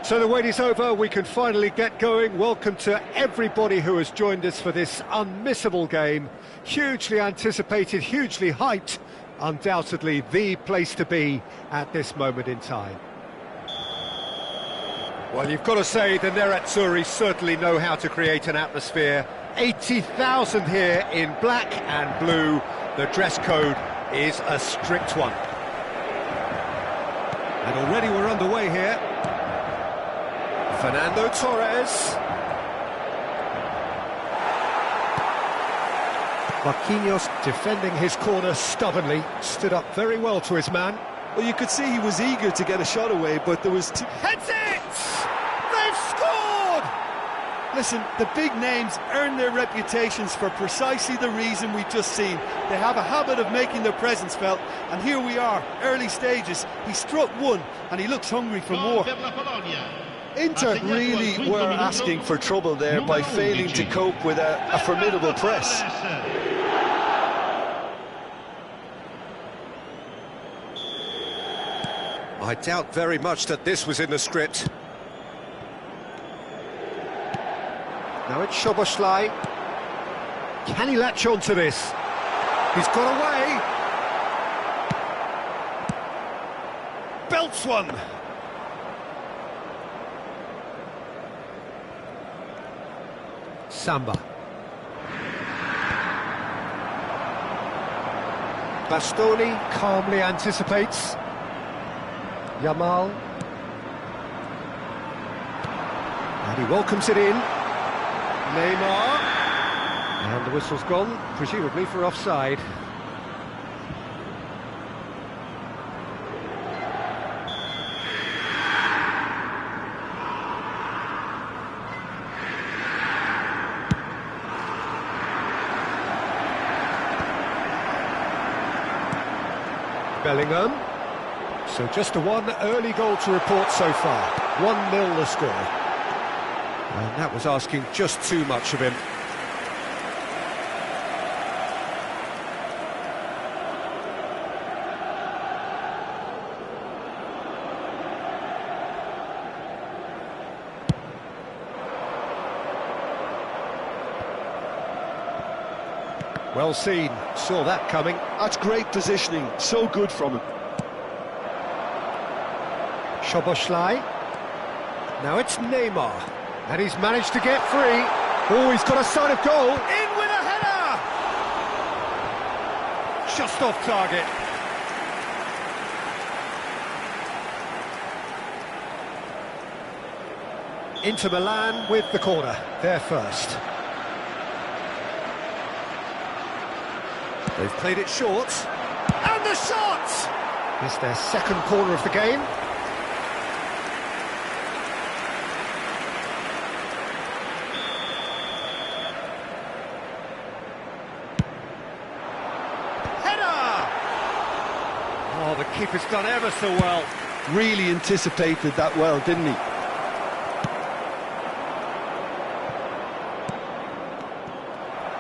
So the wait is over, we can finally get going. Welcome to everybody who has joined us for this unmissable game. Hugely anticipated, hugely hyped, undoubtedly the place to be at this moment in time. Well, you've got to say the Nerazzurri certainly know how to create an atmosphere. 80,000 here in black and blue. The dress code is a strict one. And already we're underway here. Fernando Torres. Marquinhos defending his corner stubbornly, stood up very well to his man. Well, you could see he was eager to get a shot away, but there was... Heads it! They've scored! Listen, the big names earn their reputations for precisely the reason we've just seen. They have a habit of making their presence felt, and here we are, early stages. He struck one, and he looks hungry for more. Inter really were asking for trouble there by failing to cope with a formidable press. I doubt very much that this was in the script. Now it's Szoboszlai. Can he latch on to this? He's got away. Belts one. Samba. Bastoni calmly anticipates. Yamal. And he welcomes it in. Neymar. And the whistle's gone, presumably for offside. Bellingham. So just a one early goal to report so far. 1-0 the score. And that was asking just too much of him. Well seen, saw that coming. That's great positioning, so good from him. Szoboszlai. Now it's Neymar. And he's managed to get free. Oh, he's got a sign of goal. In with a header! Just off target. Inter Milan with the corner. They're first. They've played it short. And the shot! It's their second corner of the game. Oh, the keeper's done ever so well. Really anticipated that well, didn't he?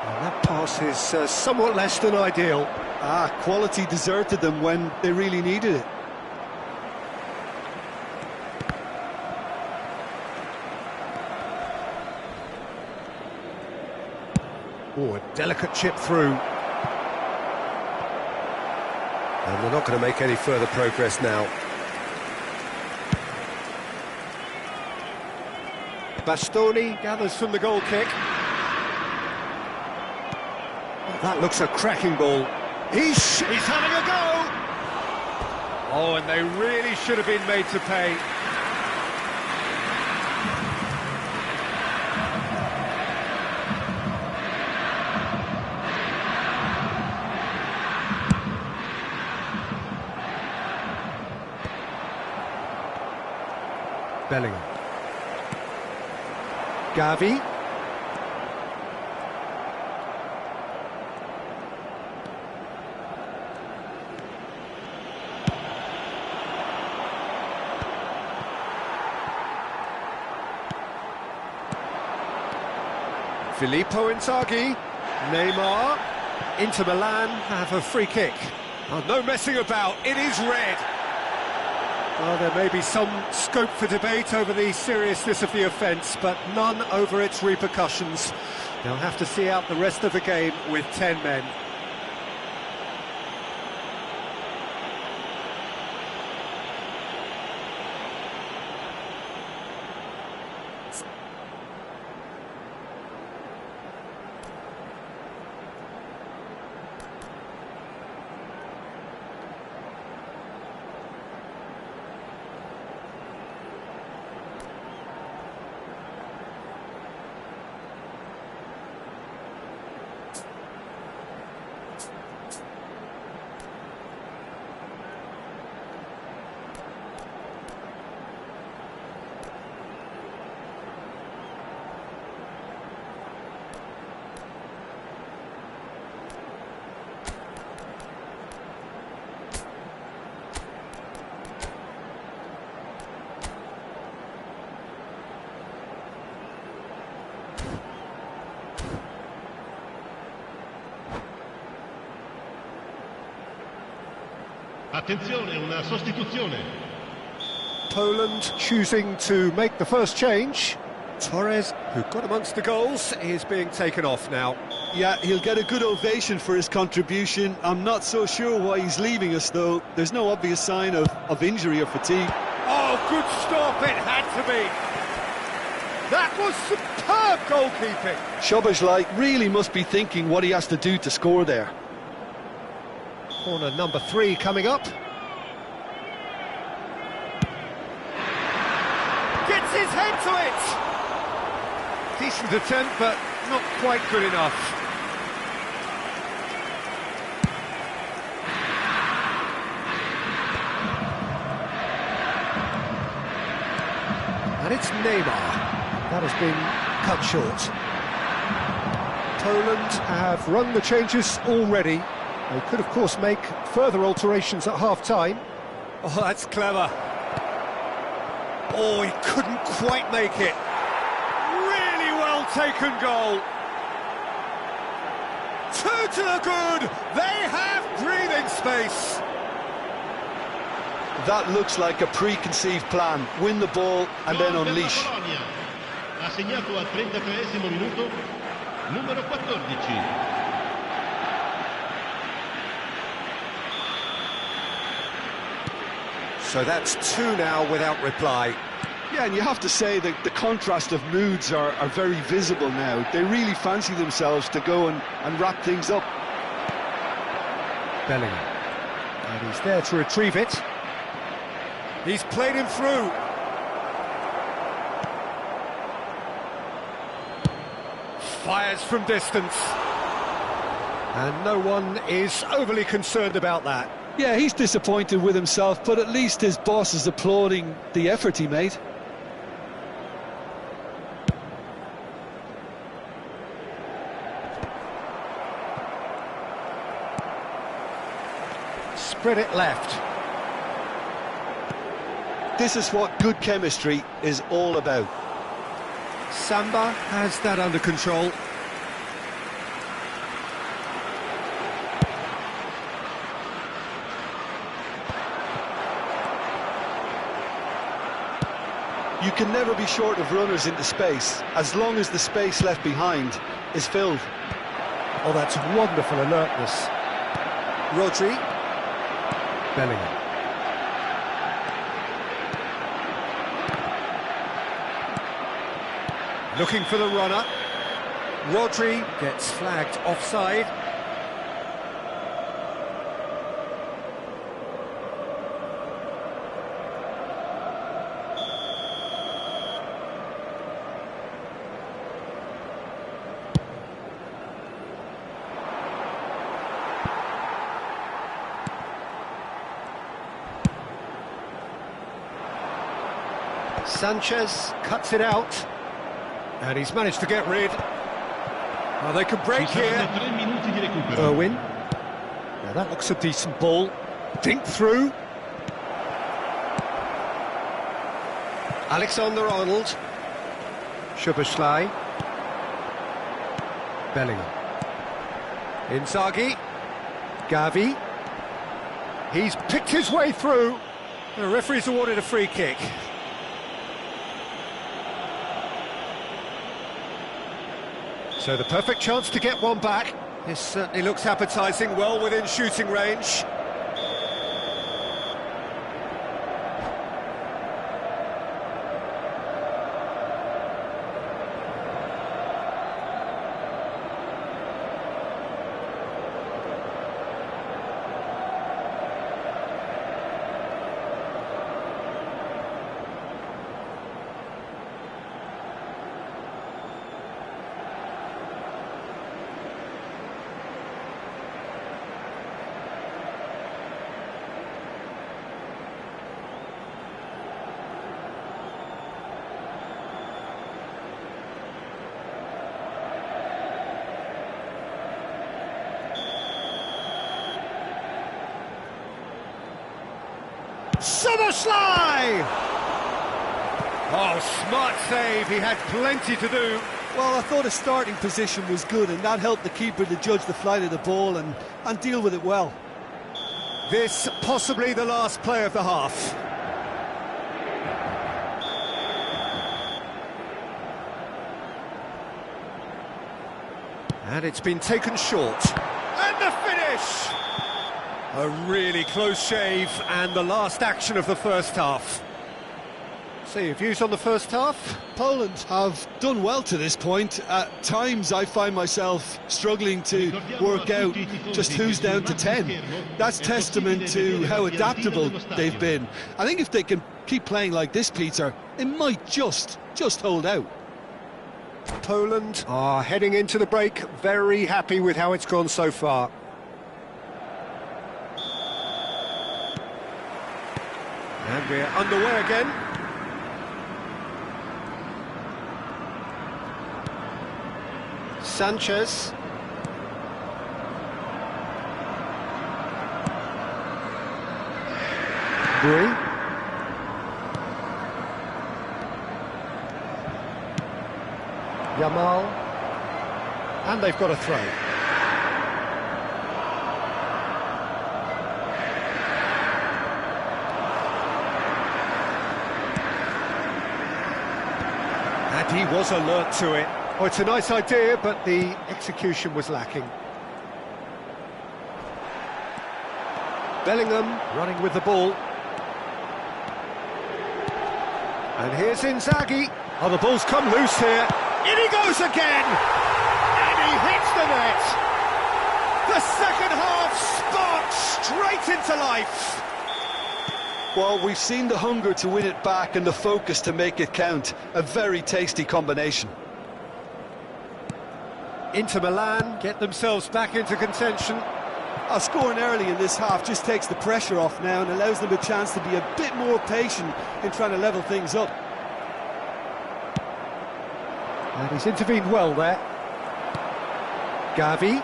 Well, that pass is somewhat less than ideal. Quality deserted them when they really needed it. Oh, a delicate chip through. And they're not going to make any further progress now. Bastoni gathers from the goal kick. Oh, that looks a cracking ball. He's having a go! Oh, and they really should have been made to pay. Bellingham. Gavi. Filippo Inzaghi. Neymar. Inter Milan have a free kick. Oh, no messing about, it is red. Well, there may be some scope for debate over the seriousness of the offence, but none over its repercussions. They'll have to see out the rest of the game with 10 men. Attenzione, una sostituzione. Poland choosing to make the first change. Torres, who got amongst the goals, is being taken off now. Yeah, he'll get a good ovation for his contribution. I'm not so sure why he's leaving us, though. There's no obvious sign of injury or fatigue. Oh, good stop, it had to be. That was superb goalkeeping. Szoboszlai really must be thinking what he has to do to score there. Corner number 3 coming up. Gets his head to it! Decent attempt, but not quite good enough. And it's Neymar. That has been cut short. Poland have run the changes already. They could, of course, make further alterations at half-time. Oh, that's clever. Oh, he couldn't quite make it. Really well-taken goal. 2 to the good. They have breathing space. That looks like a preconceived plan. Win the ball and then unleash. Ha segnato al 33esimo minuto, numero 14. So that's 2 now without reply. Yeah, and you have to say that the contrast of moods are very visible now. They really fancy themselves to go and wrap things up. Bellingham. And he's there to retrieve it. He's played him through. Fires from distance. And no one is overly concerned about that. Yeah, he's disappointed with himself, but at least his boss is applauding the effort he made. Spread it left. This is what good chemistry is all about. Samba has that under control. You can never be short of runners into space, as long as the space left behind is filled. Oh, that's wonderful alertness. Rodri. Bellingham. Looking for the runner. Rodri gets flagged offside. Sanchez cuts it out, and he's managed to get rid. Well, they can break here. Irwin. Now that looks a decent ball. Dink through. Alexander-Arnold. Szoboszlai. Bellingham. Inzaghi. Gavi. He's picked his way through. The referee's awarded a free kick. So the perfect chance to get one back. This certainly looks appetising, well within shooting range. Somersley! Oh, smart save, he had plenty to do. Well, I thought his starting position was good, and that helped the keeper to judge the flight of the ball and deal with it well. This possibly the last play of the half. And it's been taken short. And the finish! A really close shave, and the last action of the first half. So, your views on the first half? Poland have done well to this point. At times I find myself struggling to work out just who's down to 10. That's testament to how adaptable they've been. I think if they can keep playing like this, Peter, it might just hold out. Poland are heading into the break, very happy with how it's gone so far. And we're underway again. Sanchez. Brie. Yamal. And they've got a throw. And he was alert to it. Oh, it's a nice idea, but the execution was lacking. Bellingham running with the ball. And here's Inzaghi. Oh, the ball's come loose here. In he goes again! And he hits the net! The second half sparked straight into life! Well, we've seen the hunger to win it back and the focus to make it count. A very tasty combination. Inter Milan get themselves back into contention. Scoring early in this half just takes the pressure off now and allows them a chance to be a bit more patient in trying to level things up. And he's intervened well there. Gavi.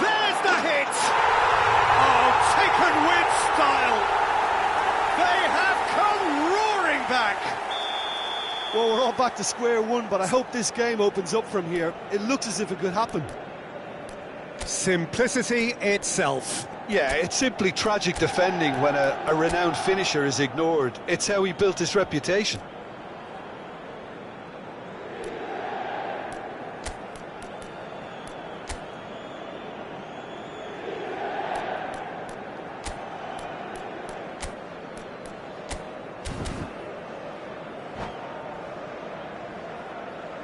There's the hit! Oh, taken with style! They have come roaring back! Well, we're all back to square one, but I hope this game opens up from here. It looks as if it could happen. Simplicity itself. Yeah, it's simply tragic defending when a renowned finisher is ignored. It's how he built his reputation.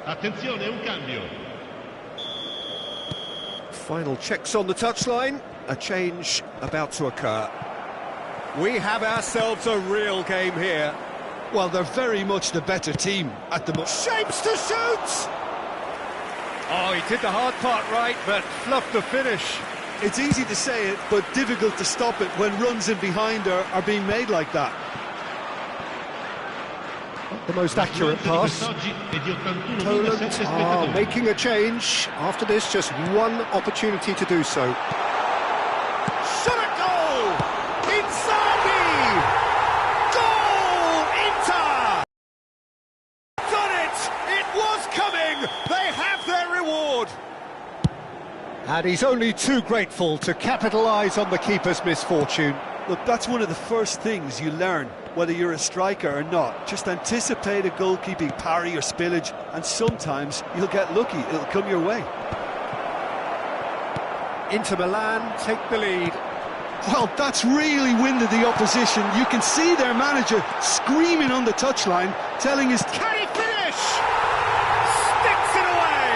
Attenzione, un cambio. Final checks on the touchline. A change about to occur. We have ourselves a real game here. Well, they're very much the better team at the moment. Shapes to shoot! Oh, he did the hard part right, but fluffed the finish. It's easy to say it, but difficult to stop it when runs in behind are being made like that. The most accurate pass. Poland are making a change. After this, just one opportunity to do so. Shot at goal! Inzaghi! Goal! Inter! Done it! It was coming! They have their reward! And he's only too grateful to capitalise on the keeper's misfortune. Look, that's one of the first things you learn, whether you're a striker or not. Just anticipate a goalkeeping parry or spillage, and sometimes you'll get lucky, it'll come your way. Inter Milan take the lead. Well, that's really winded the opposition. You can see their manager screaming on the touchline, telling his... Can he finish? Sticks it away!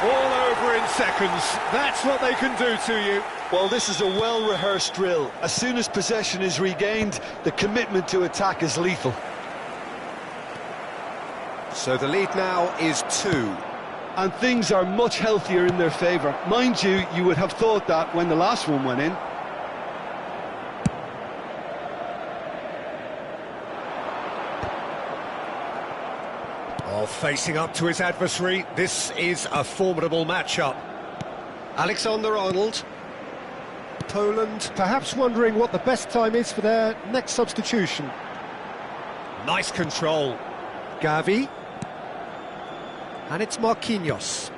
All over in seconds. That's what they can do to you. Well, this is a well-rehearsed drill. As soon as possession is regained, the commitment to attack is lethal. So the lead now is 2. And things are much healthier in their favour. Mind you, you would have thought that when the last one went in. Oh, facing up to his adversary, this is a formidable matchup. Alexander-Arnold. Poland perhaps wondering what the best time is for their next substitution. Nice control. Gavi. And it's Marquinhos.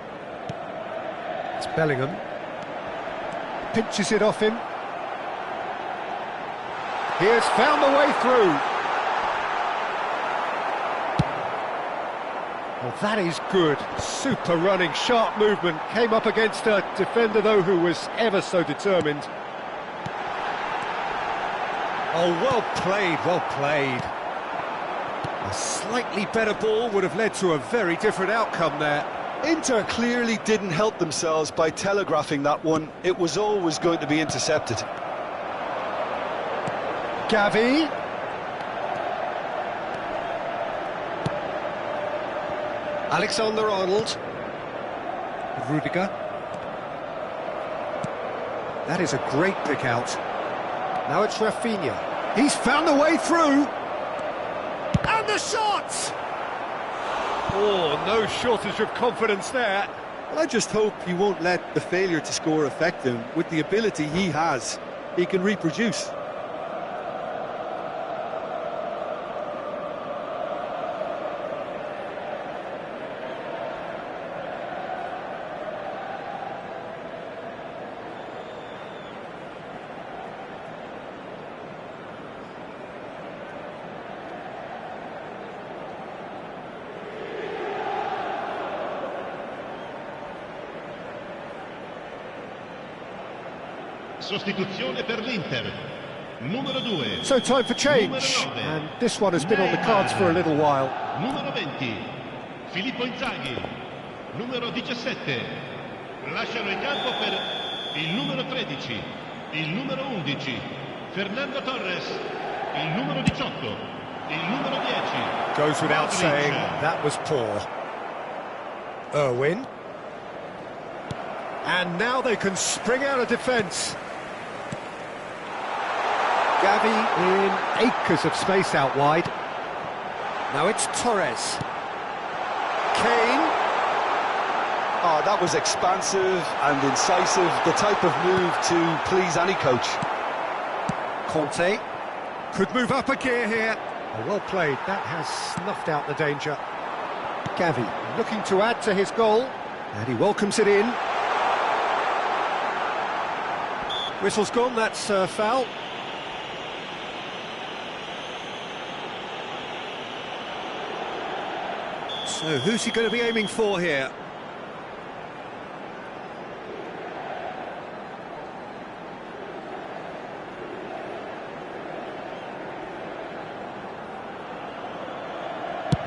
It's Bellingham. Pinches it off him. He has found the way through. Well, that is good. Super running, sharp movement. Came up against a defender, though, who was ever so determined. Oh, well played, well played. A slightly better ball would have led to a very different outcome there. Inter clearly didn't help themselves by telegraphing that one. It was always going to be intercepted. Gavi. Alexander-Arnold. Rudiger. That is a great pick out. Now it's Rafinha. He's found the way through. And the shot! Oh, no shortage of confidence there. Well, I just hope he won't let the failure to score affect him. With the ability he has, he can reproduce. Sostituzione per l'Inter. Numero 2. So time for change. And this one has been on the cards for a little while. Numero 20. Filippo Inzaghi. Numero 17. Lasciano il campo per il numero 13. Il numero 11. Fernando Torres. Il numero 18. Il numero 10. Goes without saying, that was poor. Irwin. And now they can spring out of defence. Gavi in acres of space out wide. Now it's Torres. Kane. Oh, that was expansive and incisive, the type of move to please any coach. Conte could move up a gear here. Oh, well played, that has snuffed out the danger. Gavi looking to add to his goal, and he welcomes it in. Whistle's gone, that's foul. So who's he going to be aiming for here?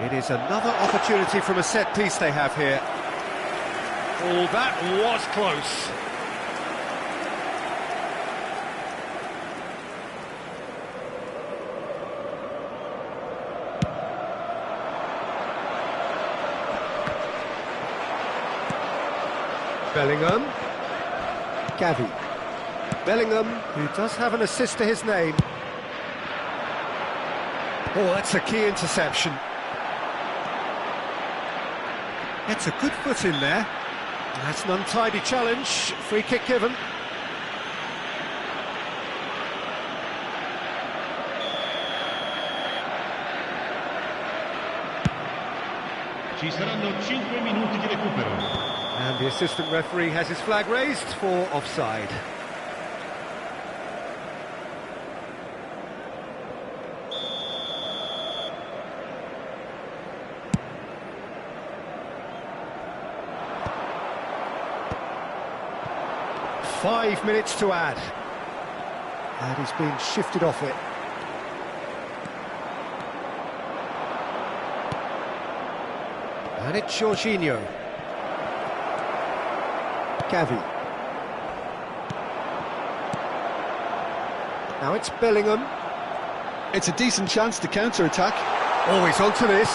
It is another opportunity from a set piece they have here. Oh, that was close. Bellingham. Gavi. Bellingham, who does have an assist to his name. Oh, that's a key interception. Gets a good foot in there. That's an untidy challenge. Free kick given. Ci saranno 5 minuti di recupero. And the assistant referee has his flag raised for offside. Five minutes to add. And he's been shifted off it. And it's Jorginho. Gavi. Now it's Bellingham. It's a decent chance to counter-attack. Always onto this.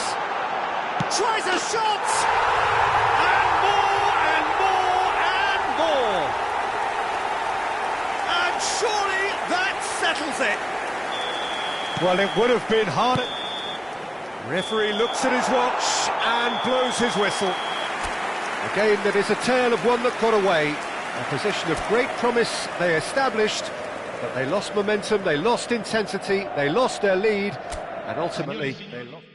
Tries a shot! And more, and more, and more. And surely that settles it. Well, it would have been hard. Referee looks at his watch and blows his whistle. A game that is a tale of one that got away. A position of great promise they established, but they lost momentum, they lost intensity, they lost their lead, and ultimately they lost.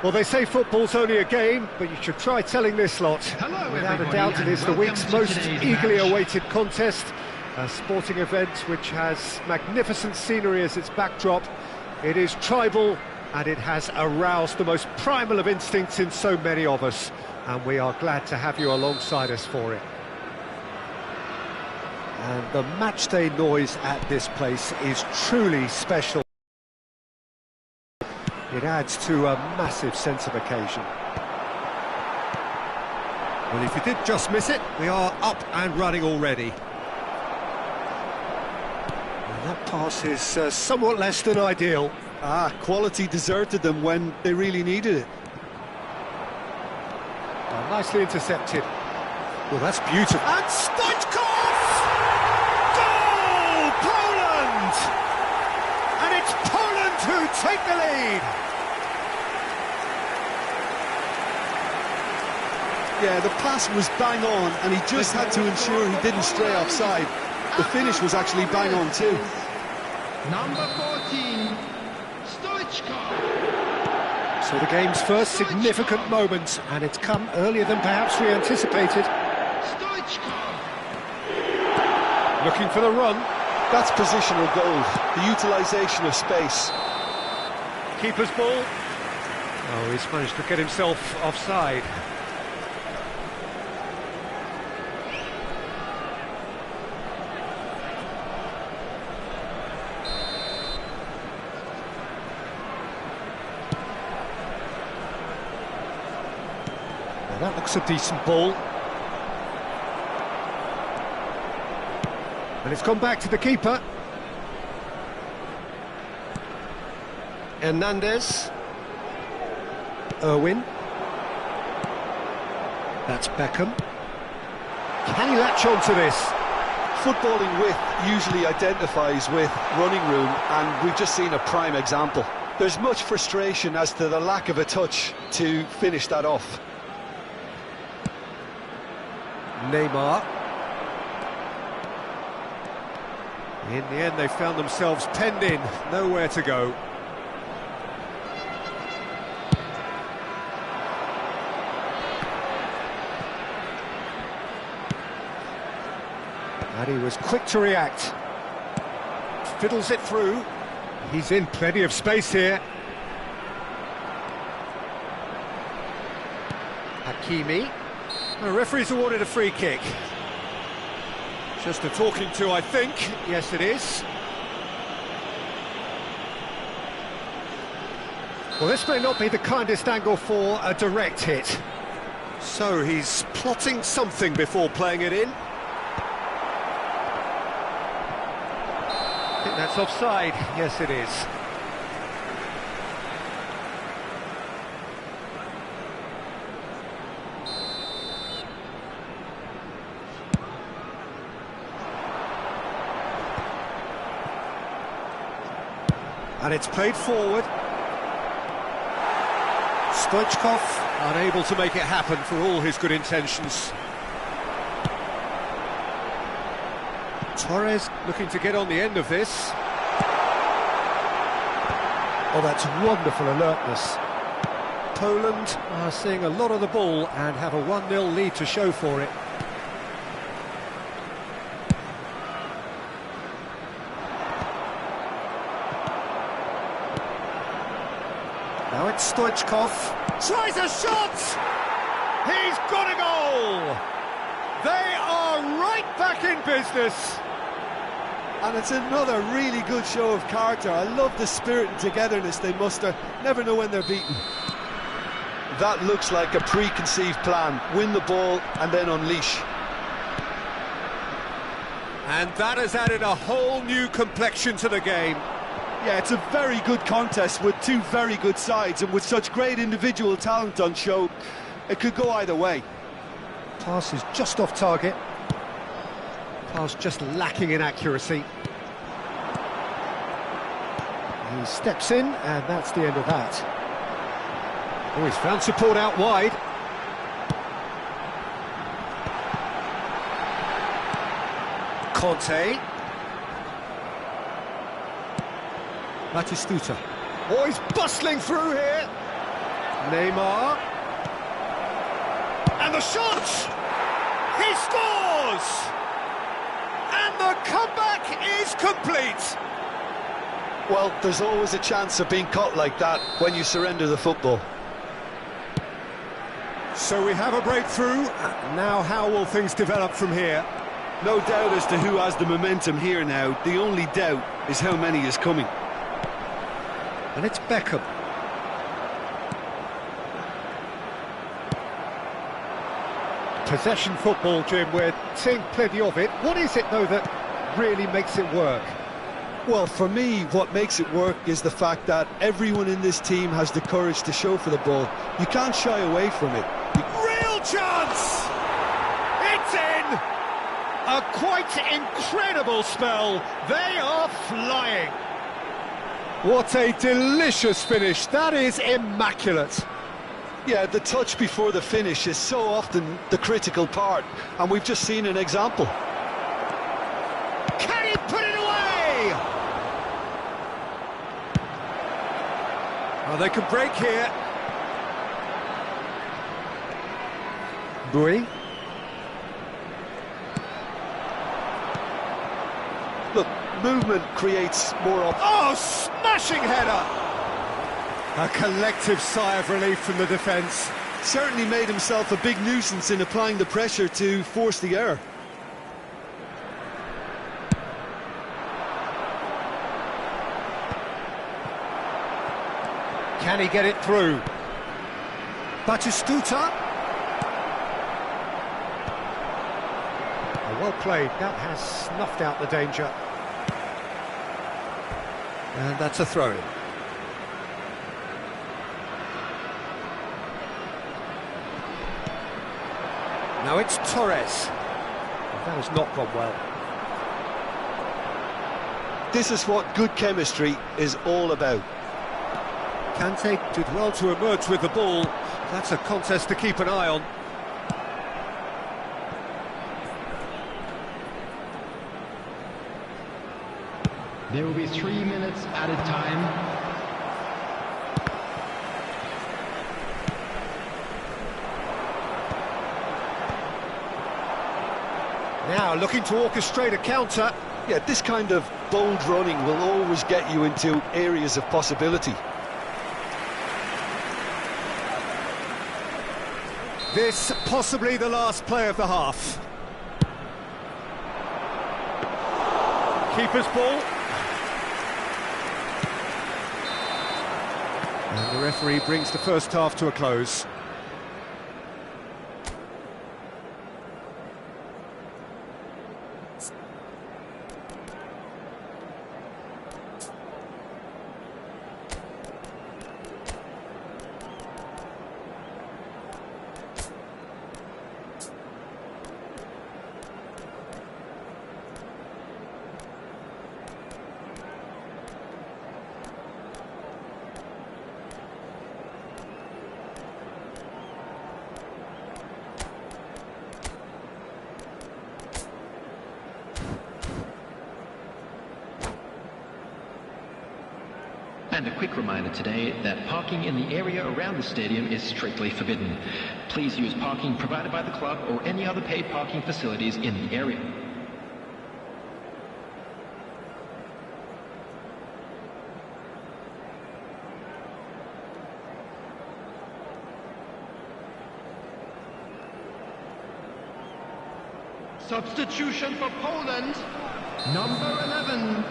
Well, they say football's only a game, but you should try telling this lot. Hello, Without a everybody, doubt, it is the and week's welcome to most today's eagerly match. awaited contest. A sporting event which has magnificent scenery as its backdrop. It is tribal, and it has aroused the most primal of instincts in so many of us. And we are glad to have you alongside us for it. And the matchday noise at this place is truly special. It adds to a massive sense of occasion. Well, if you did just miss it, we are up and running already. And that pass is somewhat less than ideal. Quality deserted them when they really needed it. Nicely intercepted. Well, that's beautiful. And Stoichkov! Goal! Poland! And it's Poland who take the lead. Yeah, the pass was bang on, and he just had to ensure he didn't stray offside. The finish was actually bang on too. Number 14, Stoichkov. So the game's first significant moment, and it's come earlier than perhaps we anticipated. Stoichkov. Looking for the run. That's positional goal, the utilisation of space. Keeper's ball. Oh, he's managed to get himself offside. Now that looks a decent ball. And it's gone back to the keeper. Hernandez. Irwin. That's Beckham. Can he latch on to this? Footballing width usually identifies with running room, and we've just seen a prime example. There's much frustration as to the lack of a touch to finish that off. Neymar. In the end, they found themselves penned in, nowhere to go. And he was quick to react. Fiddles it through. He's in plenty of space here. Hakimi. The referee's awarded a free kick. Just a talking to, I think. Yes, it is. Well, this may not be the kindest angle for a direct hit. So he's plotting something before playing it in. I think that's offside. Yes, it is. And it's played forward. Stoichkov unable to make it happen for all his good intentions. Torres looking to get on the end of this. Oh, that's wonderful alertness. Poland are seeing a lot of the ball and have a 1-0 lead to show for it. Now it's Stoichkov. Tries a shot! He's got a goal! They are right back in business. And it's another really good show of character. I love the spirit and togetherness they muster. Never know when they're beaten. That looks like a preconceived plan. Win the ball and then unleash. And that has added a whole new complexion to the game. Yeah, it's a very good contest with two very good sides, and with such great individual talent on show, it could go either way. Pass is just off target. Pass just lacking in accuracy. He steps in, and that's the end of that. Oh, he's found support out wide. Conte. Batistuta. Oh, he's bustling through here. Neymar. And the shot! He scores! And the comeback is complete! Well, there's always a chance of being caught like that when you surrender the football. So we have a breakthrough. Now how will things develop from here? No doubt as to who has the momentum here now. The only doubt is how many is coming. And it's Beckham. Possession football, Jim, we're seeing plenty of it. What is it, though, that really makes it work? Well, for me, what makes it work is the fact that everyone in this team has the courage to show for the ball. You can't shy away from it. Real chance! It's in! A quite incredible spell. They are flying. What a delicious finish. That is immaculate. Yeah, the touch before the finish is so often the critical part, and we've just seen an example. Can he put it away? Oh, they can break here. Bui. Look, movement creates more options. Oh, smashing header! A collective sigh of relief from the defence. Certainly made himself a big nuisance in applying the pressure to force the error. Can he get it through? Batistuta. Oh, well played. That has snuffed out the danger. And that's a throw-in. Now it's Torres. That has not gone well. This is what good chemistry is all about. Kante did well to emerge with the ball. That's a contest to keep an eye on. There will be 3 minutes added time. Now looking to orchestrate a counter. Yeah, this kind of bold running will always get you into areas of possibility. This possibly the last play of the half. Keeper's ball. And the referee brings the first half to a close. And a quick reminder today that parking in the area around the stadium is strictly forbidden. Please use parking provided by the club or any other paid parking facilities in the area. Substitution for Poland, number 11,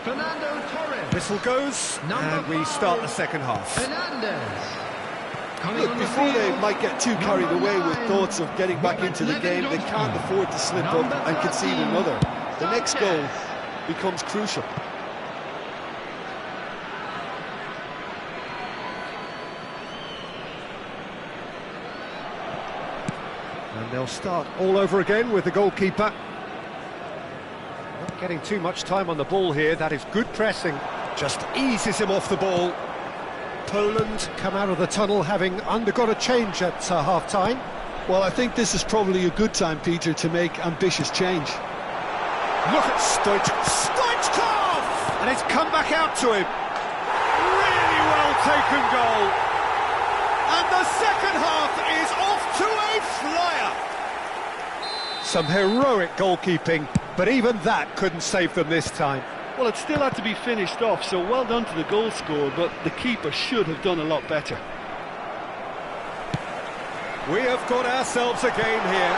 Fernando Torres. Whistle goes, and we start the second half. Fernandez. Look, before they might get too carried away with thoughts of getting back into the game, they can't afford to slip up and concede another. The next goal becomes crucial. And they'll start all over again with the goalkeeper. Not getting too much time on the ball here. That is good pressing. Just eases him off the ball. Poland come out of the tunnel having undergone a change at half-time. Well, I think this is probably a good time, Peter, to make ambitious change. Look at Stoichkov! And it's come back out to him. Really well taken goal. And the second half is off to a flyer. Some heroic goalkeeping, but even that couldn't save them this time. Well, it still had to be finished off, so well done to the goal scorer, but the keeper should have done a lot better. We have got ourselves a game here.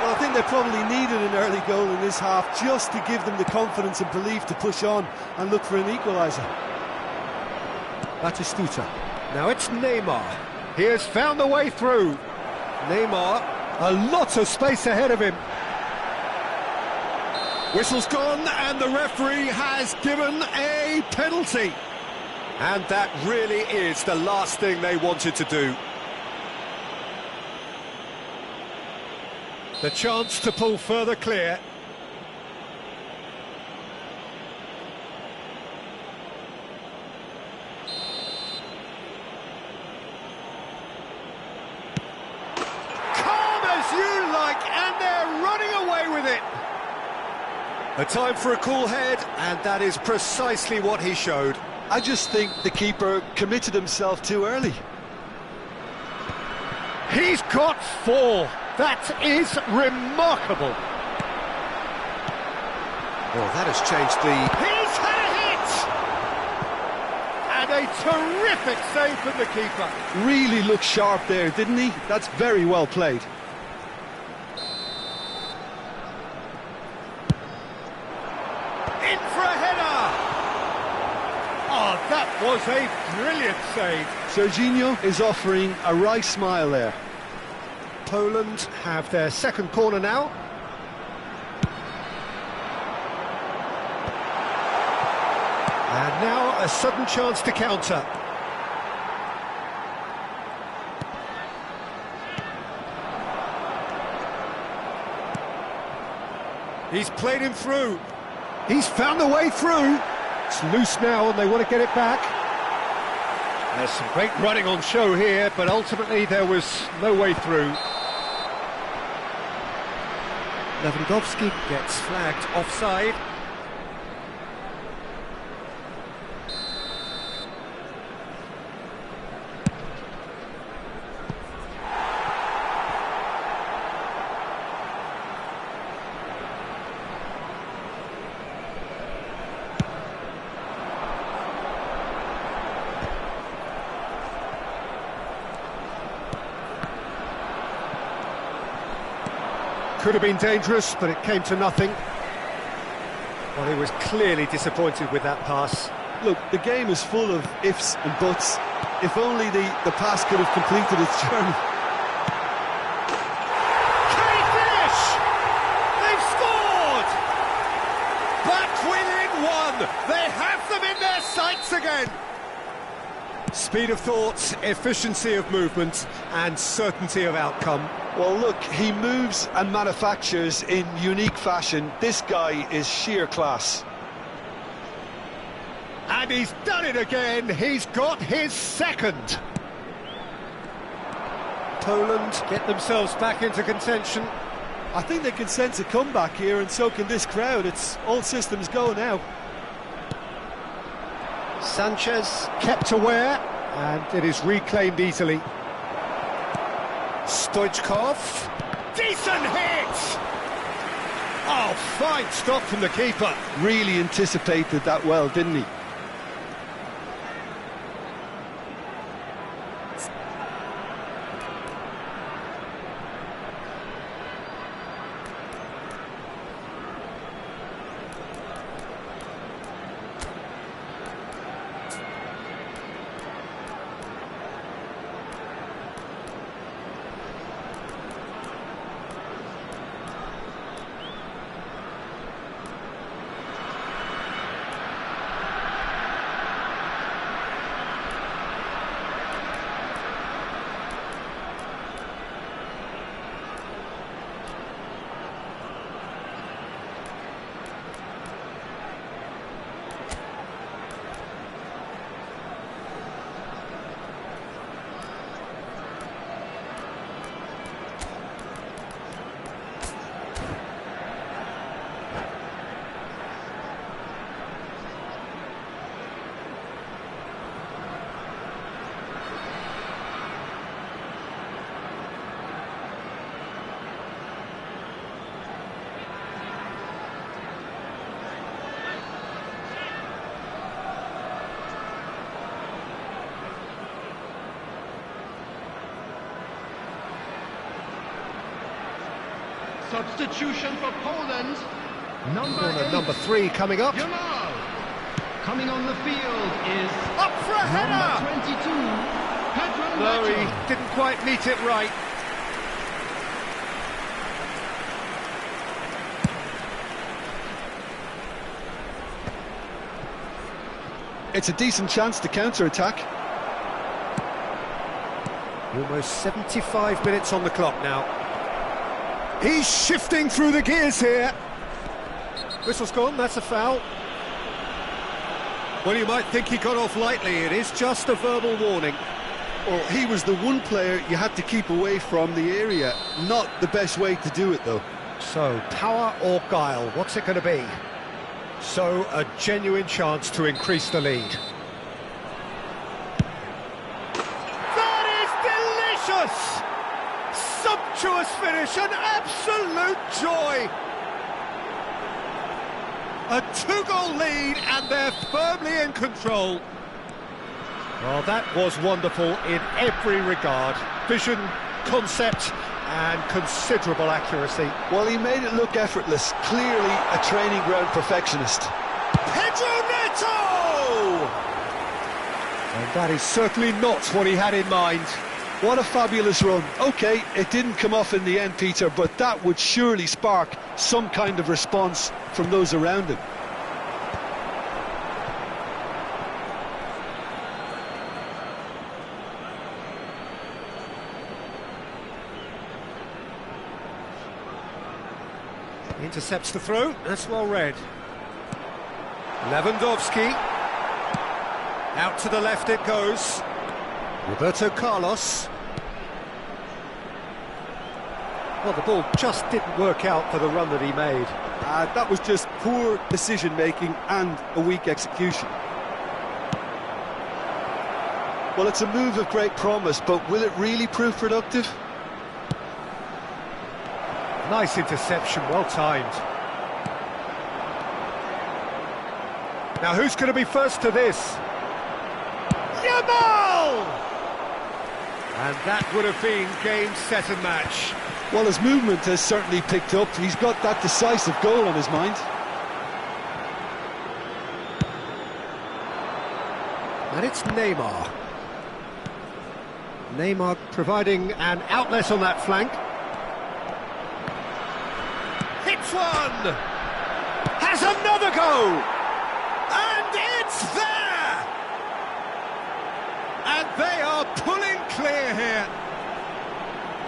Well, I think they probably needed an early goal in this half just to give them the confidence and belief to push on and look for an equaliser. Batistuta. Now it's Neymar. He has found the way through. Neymar, a lot of space ahead of him. Whistle's gone and the referee has given a penalty. And that really is the last thing they wanted to do. The chance to pull further clear. Calm as you like, and they're running away with it. A time for a cool head, and that is precisely what he showed. I just think the keeper committed himself too early. He's got 4. That is remarkable. Well, that has changed the... He's had a hit! And a terrific save from the keeper. Really looked sharp there, didn't he? That's very well played. In for a header! Oh, that was a brilliant save. Serginho is offering a right smile there. Poland have their second corner now. And now a sudden chance to counter. He's played him through. He's found a way through. It's loose now and they want to get it back. There's some great running on show here, but ultimately there was no way through. Lewandowski gets flagged offside. Could have been dangerous, but it came to nothing. Well, he was clearly disappointed with that pass. Look, the game is full of ifs and buts. If only the pass could have completed its journey. Can he finish? They've scored! Back within 1. They have them in their sights again. Speed of thought, efficiency of movement, and certainty of outcome. Well, look, he moves and manufactures in unique fashion. This guy is sheer class. And he's done it again. He's got his second. Poland get themselves back into contention. I think they can sense a comeback here, and so can this crowd. It's all systems go now. Sanchez kept aware, and it is reclaimed easily. Stoichkov. Decent hit! Oh, fine stop from the keeper. Really anticipated that well, didn't he? Substitution for Poland. Corner number 3 coming up. Jamal. Coming on the field is Up for a header! number 22, Pedro No, Neto. he didn't quite meet it right. It's a decent chance to counter-attack. Almost 75 minutes on the clock now. He's shifting through the gears here. Whistle's gone, that's a foul. Well, you might think he got off lightly. It is just a verbal warning. Well, he was the one player you had to keep away from the area. Not the best way to do it, though. So, power or guile, what's it going to be? So, a genuine chance to increase the lead. That is delicious! Sumptuous finish, an absolute joy! A 2-goal lead, and they're firmly in control. Well, that was wonderful in every regard. Vision, concept, and considerable accuracy. Well, he made it look effortless. Clearly a training ground perfectionist. Pedro Neto! And that is certainly not what he had in mind. What a fabulous run. OK, it didn't come off in the end, Peter, but that would surely spark some kind of response from those around him. Intercepts the throw, that's well read. Lewandowski. Out to the left it goes. Roberto Carlos. Well, the ball just didn't work out for the run that he made. That was just poor decision-making and a weak execution. Well, it's a move of great promise, but will it really prove productive? Nice interception, well timed. Now who's going to be first to this? Jamal! And that would have been game, set and match. Well, his movement has certainly picked up. He's got that decisive goal on his mind. And it's Neymar. Neymar providing an outlet on that flank. Hits one! Has another go! And it's there! And they are pulling clear here.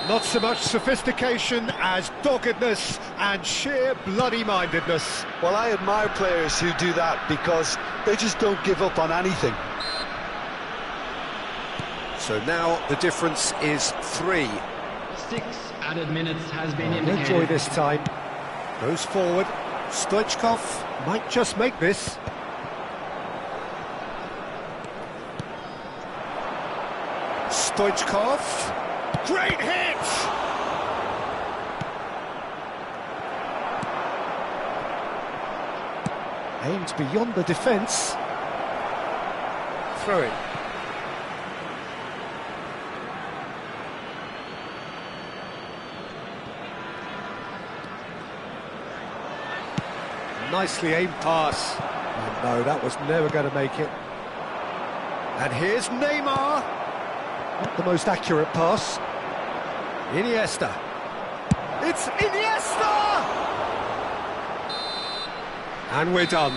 Not so much sophistication as doggedness and sheer bloody-mindedness. Well, I admire players who do that because they just don't give up on anything. So now the difference is 3. 6 added minutes has been No indicated. joy this time. Goes forward. Stoichkov might just make this. Stoichkov. Great hit! Aimed beyond the defence. Throw it. Nicely aimed pass. Oh, no, that was never going to make it. And here's Neymar. Not the most accurate pass. Iniesta. It's Iniesta! And we're done.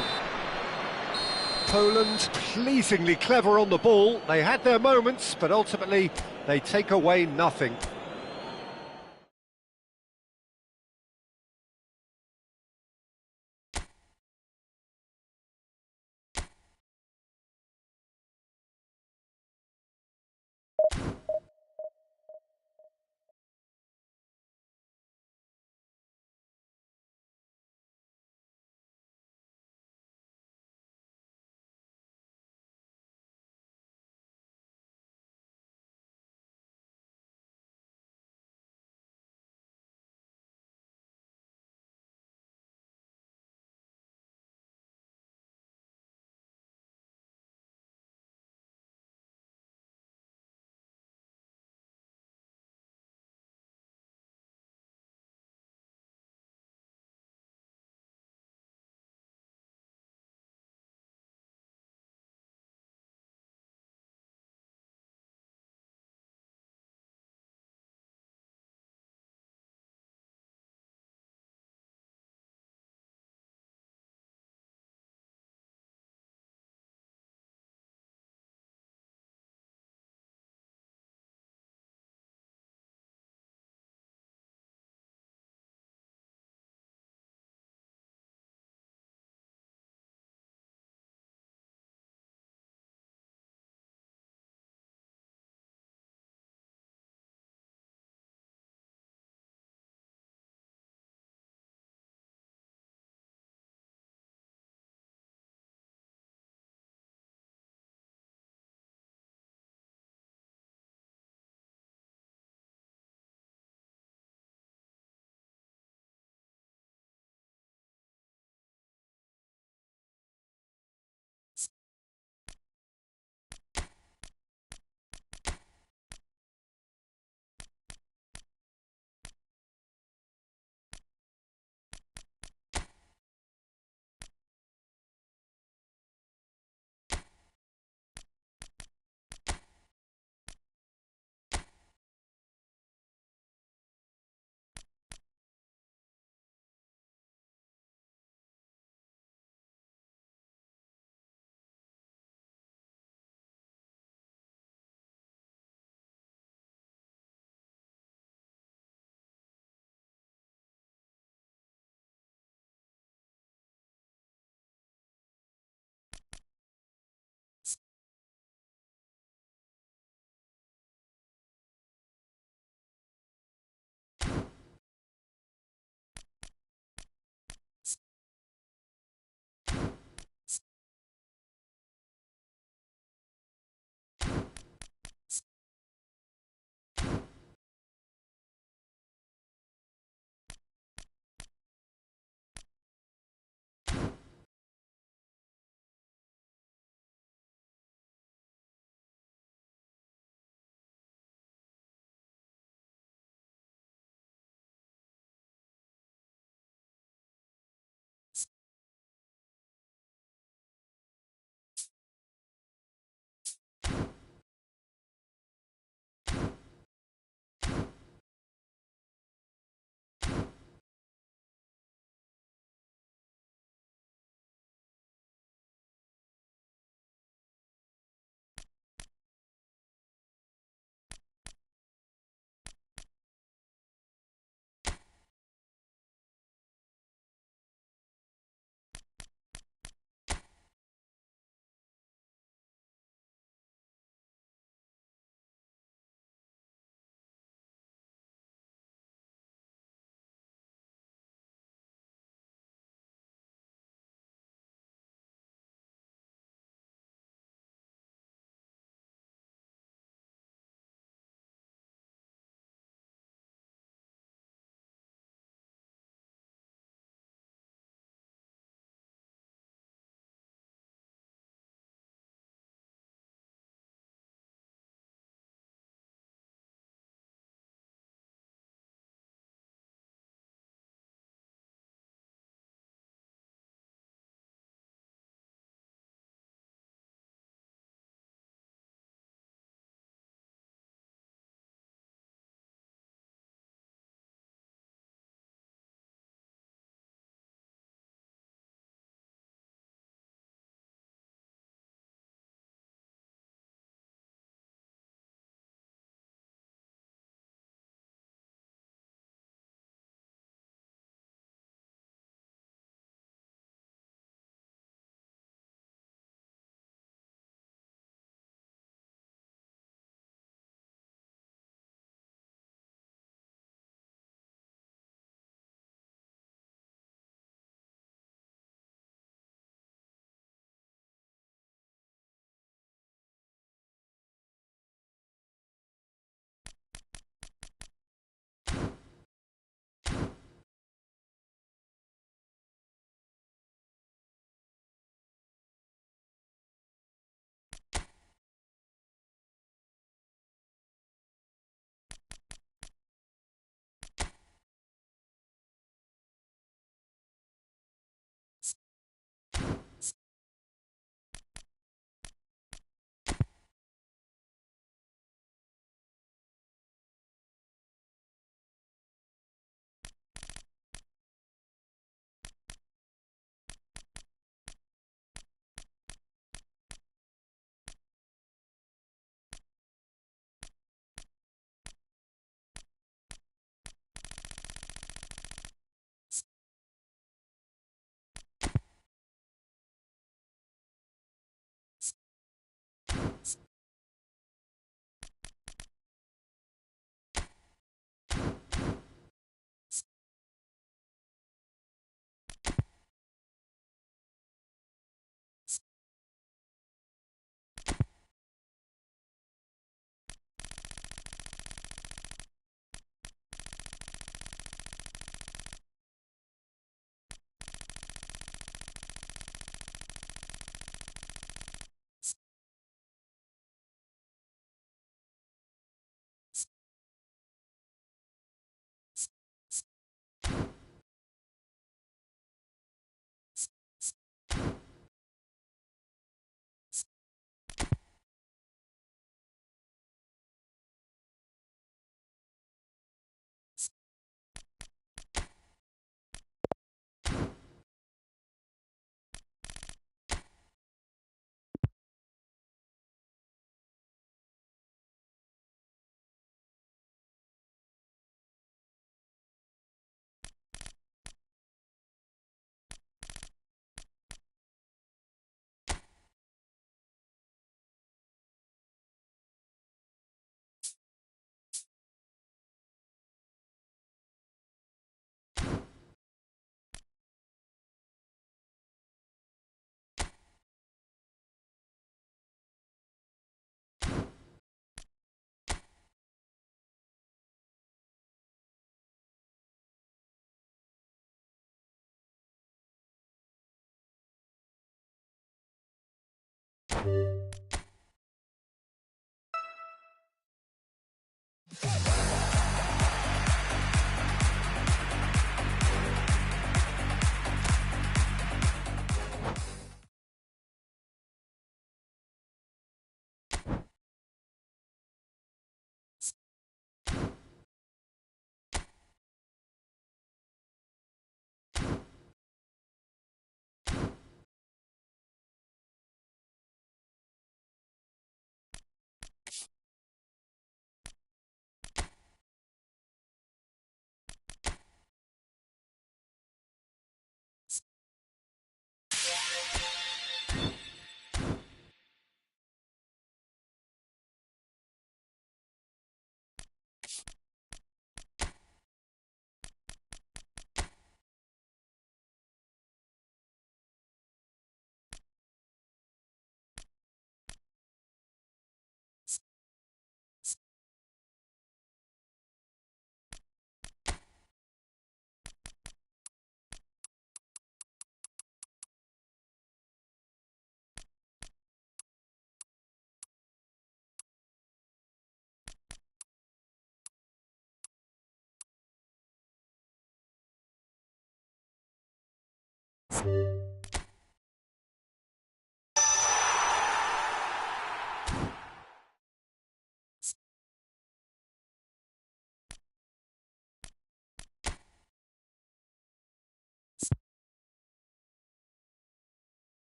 Poland pleasingly clever on the ball. They had their moments, but ultimately they take away nothing.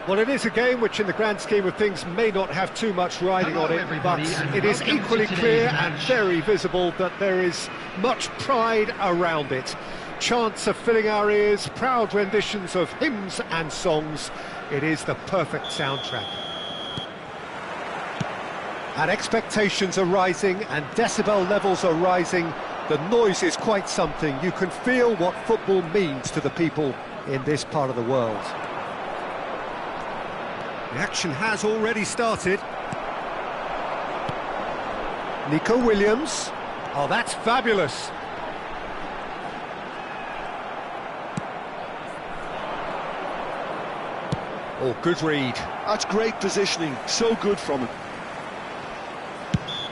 Well, it is a game which in the grand scheme of things may not have too much riding on it, but it is equally clear and very visible that there is much pride around it. Chants are filling our ears, proud renditions of hymns and songs. It is the perfect soundtrack. And expectations are rising and decibel levels are rising. The noise is quite something. You can feel what football means to the people in this part of the world. The action has already started. Nico Williams. Oh, that's fabulous. Oh, good read. That's great positioning, so good from him.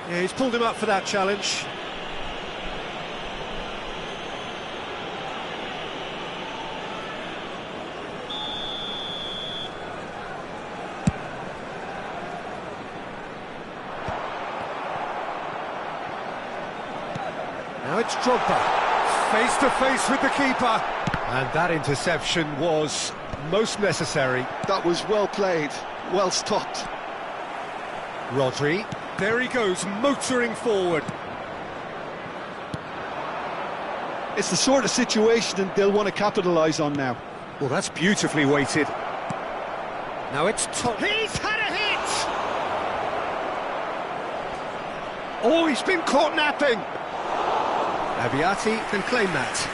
Yeah, he's pulled him up for that challenge. Now it's Drogba, face to face with the keeper. And that interception was most necessary. That was well played, well stopped. Rodri, there he goes, motoring forward. It's the sort of situation that they'll want to capitalise on now. Well, that's beautifully weighted. Now it's He's had a hit! Oh, he's been caught napping. Aviati can claim that.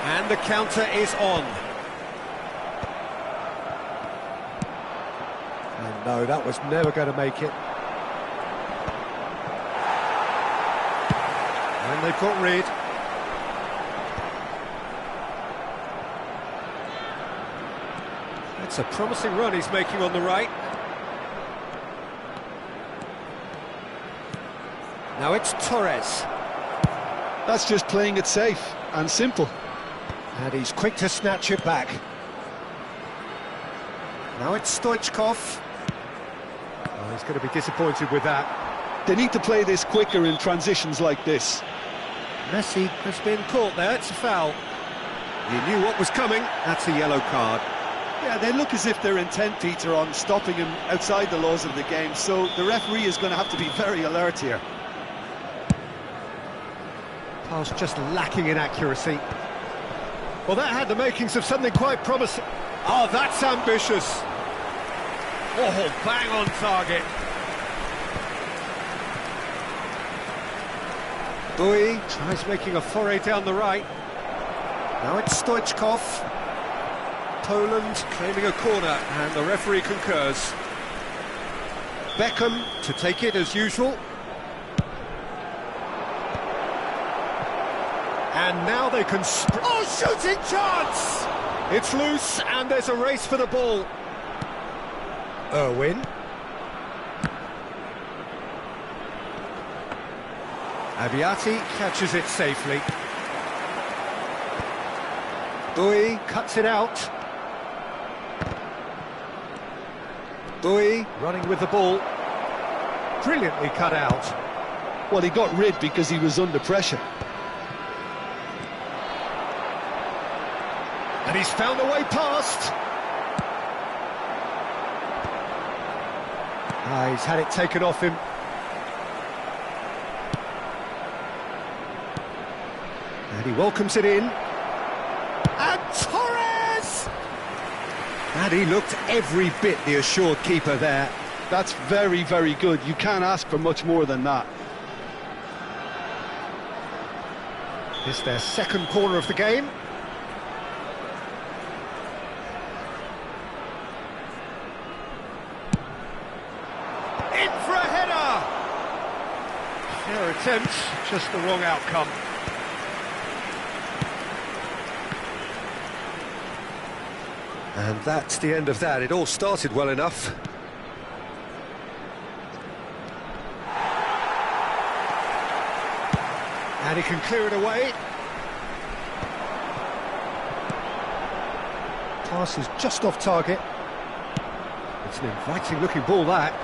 And the counter is on. And no, that was never going to make it. And they've got rid. That's a promising run he's making on the right. Now it's Torres. That's just playing it safe and simple. And he's quick to snatch it back. Now it's Stoichkov. Oh, he's going to be disappointed with that. They need to play this quicker in transitions like this. Messi has been caught there, it's a foul. He knew what was coming, that's a yellow card. Yeah, they look as if they're intent, Peter, on stopping him outside the laws of the game, so the referee is going to have to be very alert here. Pass just lacking in accuracy. Well, that had the makings of something quite promising. Oh, that's ambitious. Oh, bang on target. Bui tries making a foray down the right. Now it's Stoichkov. Poland claiming a corner, and the referee concurs. Beckham to take it as usual. And now they can... Oh, shooting chance! It's loose, and there's a race for the ball. Irwin. Aviati catches it safely. Bui cuts it out. Bui running with the ball. Brilliantly cut out. Well, he got rid because he was under pressure. And he's found a way past. He's had it taken off him. And he welcomes it in. And Torres! And he looked every bit the assured keeper there. That's very, very good. You can't ask for much more than that. It's their second corner of the game. In for a header! Fair attempt, just the wrong outcome. And that's the end of that. It all started well enough. And he can clear it away. Pass is just off target. It's an inviting looking ball, that.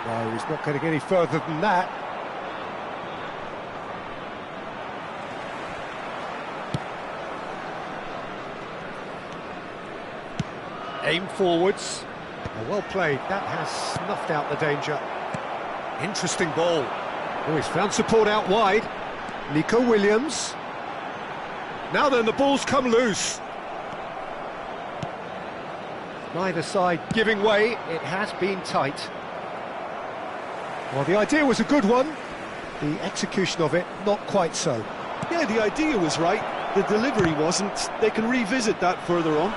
No, he's not getting any further than that. Aim forwards. Oh, well played. That has snuffed out the danger. Interesting ball. Oh, he's found support out wide. Nico Williams. Now then, the ball's come loose. Neither side giving way. It has been tight. Well, the idea was a good one. The execution of it, not quite so. Yeah, the idea was right. The delivery wasn't. They can revisit that further on.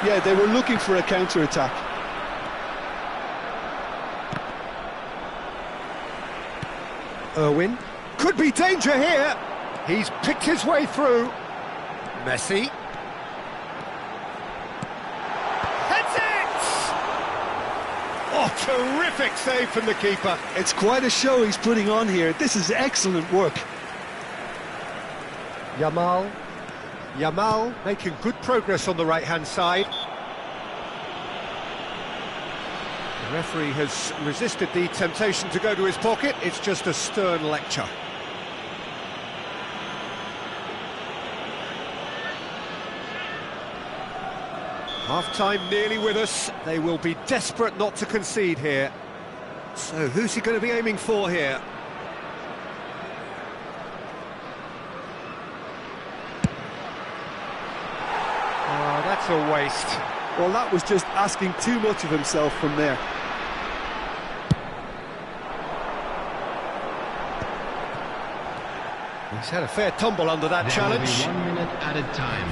Yeah, they were looking for a counter-attack. Irwin. Could be danger here. He's picked his way through. Messi. Heads it! Oh, terrific save from the keeper. It's quite a show he's putting on here. This is excellent work. Yamal making good progress on the right-hand side. The referee has resisted the temptation to go to his pocket. It's just a stern lecture. Half-time nearly with us. They will be desperate not to concede here. So who's he going to be aiming for here? Oh, that's a waste. Well, that was just asking too much of himself from there. He's had a fair tumble under that challenge. There will be 1 minute added time.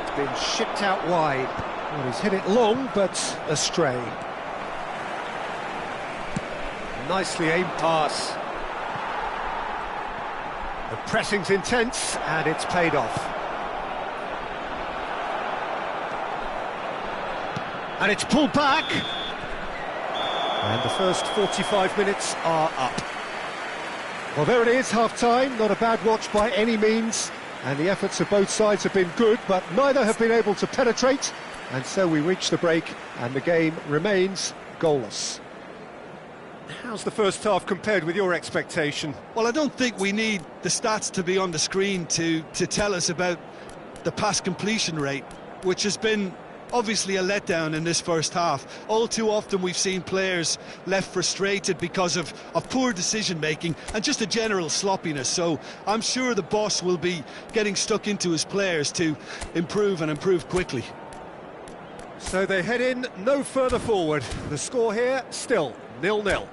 It's been shipped out wide. Well, he's hit it long, but astray. Nicely aimed pass. The pressing's intense, and it's paid off. And it's pulled back. And the first 45 minutes are up. Well, there it is, half-time. Not a bad watch by any means. And the efforts of both sides have been good, but neither have been able to penetrate. And so we reach the break, and the game remains goalless. How's the first half compared with your expectation? Well, I don't think we need the stats to be on the screen to tell us about the pass completion rate, which has been obviously a letdown in this first half. All too often we've seen players left frustrated because of poor decision-making and just a general sloppiness. So I'm sure the boss will be getting stuck into his players to improve and improve quickly. So they head in no further forward. The score here, still 0-0.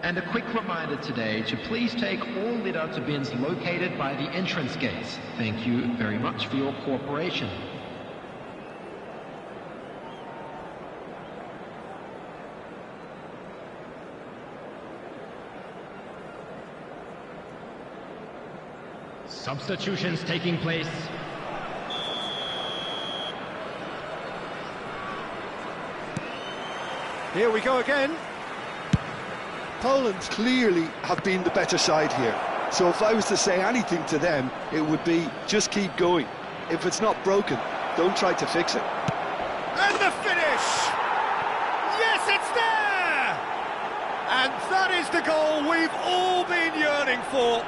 And a quick reminder today to please take all litter to bins located by the entrance gates. Thank you very much for your cooperation. Substitutions taking place. Here we go again. Poland clearly have been the better side here. So if I was to say anything to them, it would be just keep going. If it's not broken, don't try to fix it. And the finish! Yes, it's there! And that is the goal we've all been yearning for.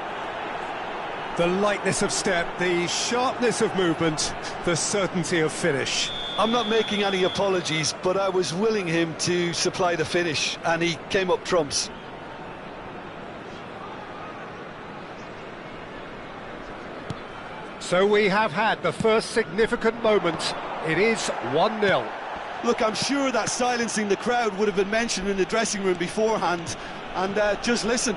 The lightness of step, the sharpness of movement, the certainty of finish. I'm not making any apologies, but I was willing him to supply the finish, and he came up trumps. So we have had the first significant moment. It is 1-0. Look, I'm sure that silencing the crowd would have been mentioned in the dressing room beforehand, and just listen.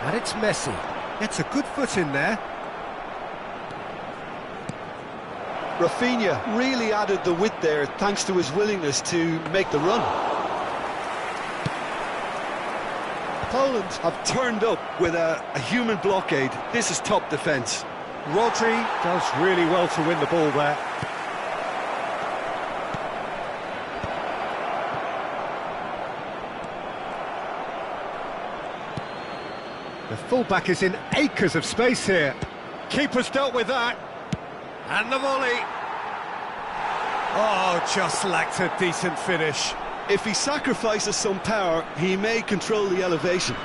And it's Messi. Gets a good foot in there. Rafinha really added the width there thanks to his willingness to make the run. Poland have turned up with a human blockade. This is top defence. Rodri does really well to win the ball there. The fullback is in acres of space here. Keeper's dealt with that. And the volley. Oh, just lacked a decent finish. If he sacrifices some power, he may control the elevation.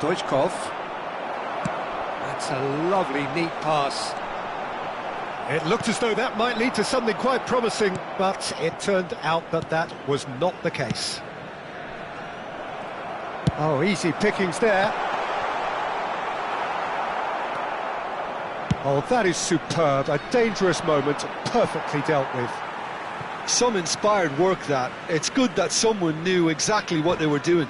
Stoichkov. That's a lovely, neat pass. It looked as though that might lead to something quite promising, but it turned out that that was not the case. Oh, easy pickings there. Oh, that is superb. A dangerous moment, perfectly dealt with. Some inspired work, that. It's good that someone knew exactly what they were doing.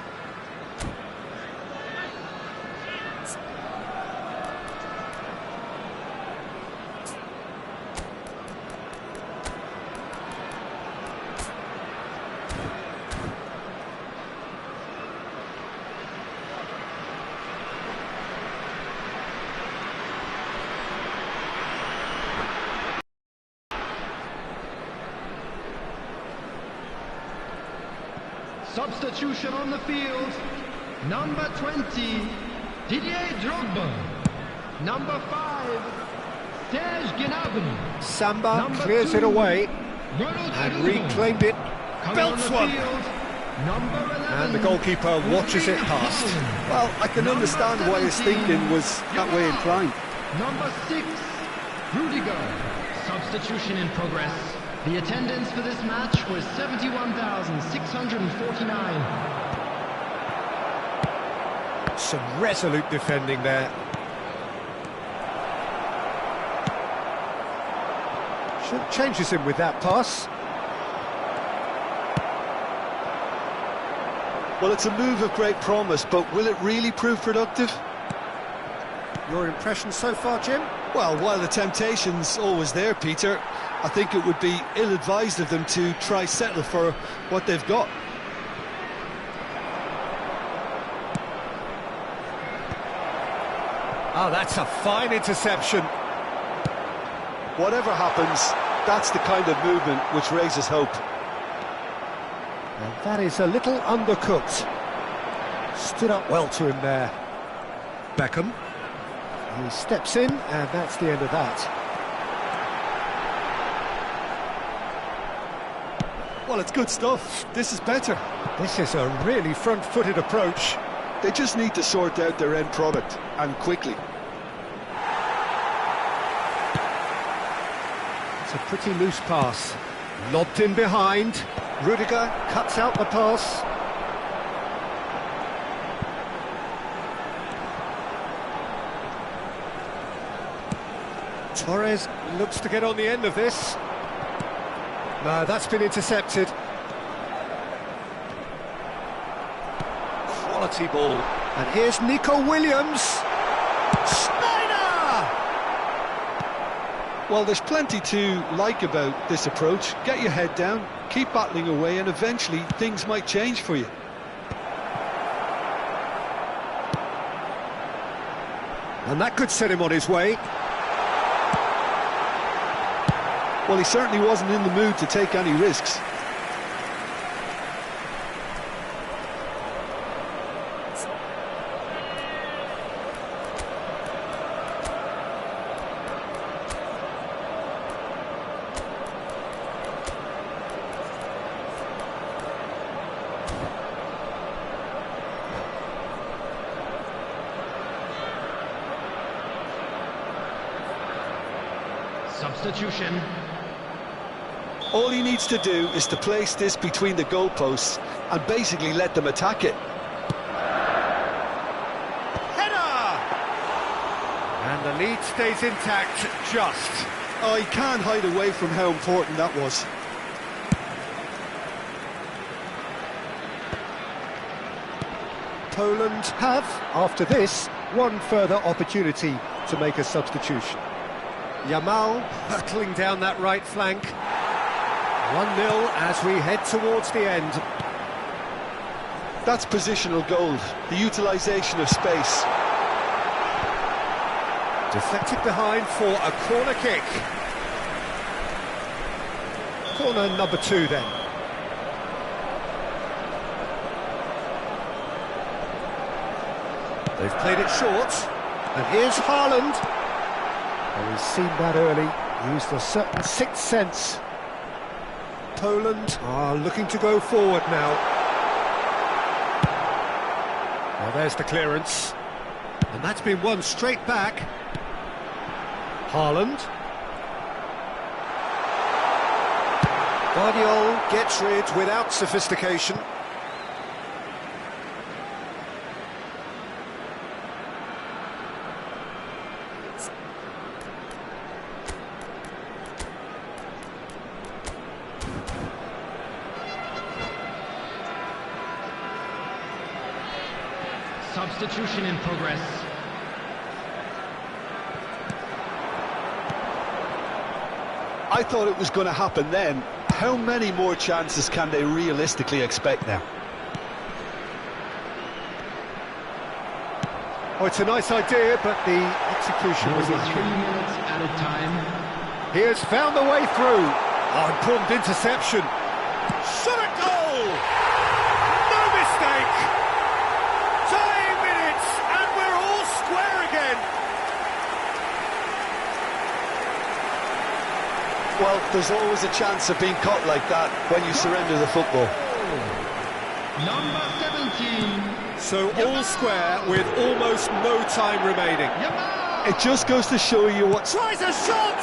Substitution on the field. Number 20, Didier Drogba. Number 5, Serge Gnabry. Samba Number clears 2, it away Ronald and Koeman. reclaimed it. Belts one. Number 11, And the goalkeeper watches it past. Well, I can understand why his thinking was that way inclined. Number 6, Rudiger. Substitution in progress. The attendance for this match was 71,649. Some resolute defending there. Changes him with that pass. Well, it's a move of great promise, but will it really prove productive? Your impression so far, Jim? Well, while the temptation's always there, Peter, I think it would be ill-advised of them to try settle for what they've got. Oh, that's a fine interception. Whatever happens, that's the kind of movement which raises hope. And that is a little undercooked. Stood up well to him there. Beckham. He steps in, and that's the end of that. Well, it's good stuff. This is better. This is a really front-footed approach. They just need to sort out their end product, and quickly. It's a pretty loose pass. Lobbed in behind. Rudiger cuts out the pass. Torres looks to get on the end of this. No, that's been intercepted. Quality ball. And here's Nico Williams. Snyder! Well, there's plenty to like about this approach. Get your head down, keep battling away, and eventually things might change for you. And that could set him on his way. Well, he certainly wasn't in the mood to take any risks. Substitution. All he needs to do is to place this between the goalposts and basically let them attack it. Header! And the lead stays intact, just. Oh, he can't hide away from how important that was. Poland have, after this, one further opportunity to make a substitution. Yamal hurtling down that right flank. 1-0 as we head towards the end. That's positional gold, the utilisation of space. Deflected behind for a corner kick. Corner number 2 then. They've played it short, and here's Haaland. And we've seen that early, used a certain sixth sense. Poland are looking to go forward now. Well, there's the clearance. And that's been won straight back. Haaland. Guardiola gets rid without sophistication. Substitution in progress. I thought it was going to happen then. How many more chances can they realistically expect now? Oh, it's a nice idea, but the execution was 3 lacking. minutes out of time. He has found the way through. Oh, important interception. Shot at goal! No mistake! Dying minutes, and we're all square again. Well, there's always a chance of being caught like that when you surrender the football. Number 17. So all square with almost no time remaining. It just goes to show you what... Tries a shot!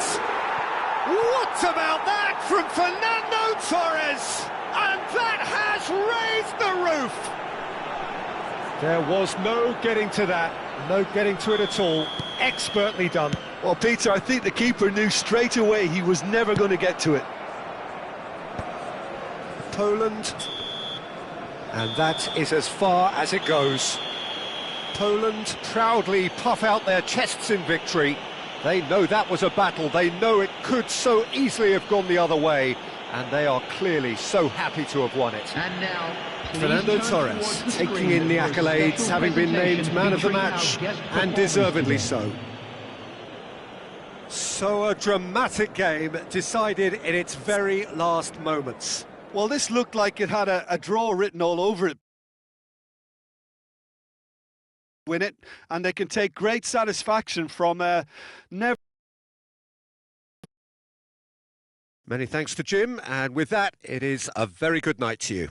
What about that from Fernando Torres? And that has raised the roof! There was no getting to that, no getting to it at all. Expertly done. Well, Peter, I think the keeper knew straight away he was never going to get to it. Poland, and that is as far as it goes. Poland proudly puff out their chests in victory. They know that was a battle, they know it could so easily have gone the other way, and they are clearly so happy to have won it. And now, Fernando Torres taking in the accolades, having been named man of the match, and deservedly so. So a dramatic game decided in its very last moments. Well, this looked like it had a draw written all over it. Win it, and they can take great satisfaction from never... Many thanks to Jim, and with that, it is a very good night to you.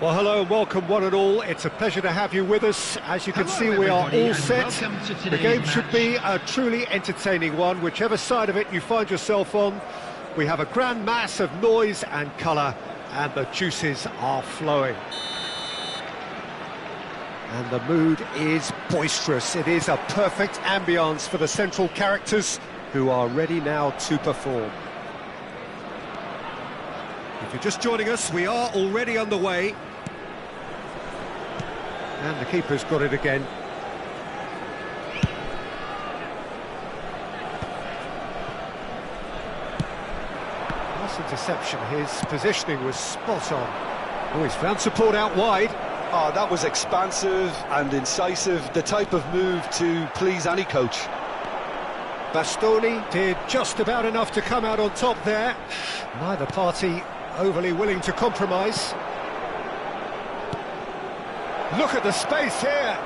Well, hello and welcome one and all. It's a pleasure to have you with us. As you can see, we are all set. The game should be a truly entertaining one, whichever side of it you find yourself on. We have a grand mass of noise and colour, and the juices are flowing. And the mood is boisterous. It is a perfect ambience for the central characters, who are ready now to perform. If you're just joining us, we are already underway. And the keeper's got it again. Nice interception. His positioning was spot on. Oh, he's found support out wide. Oh, that was expansive and incisive, the type of move to please any coach. Bastoni did just about enough to come out on top there. Neither party overly willing to compromise. Look at the space here.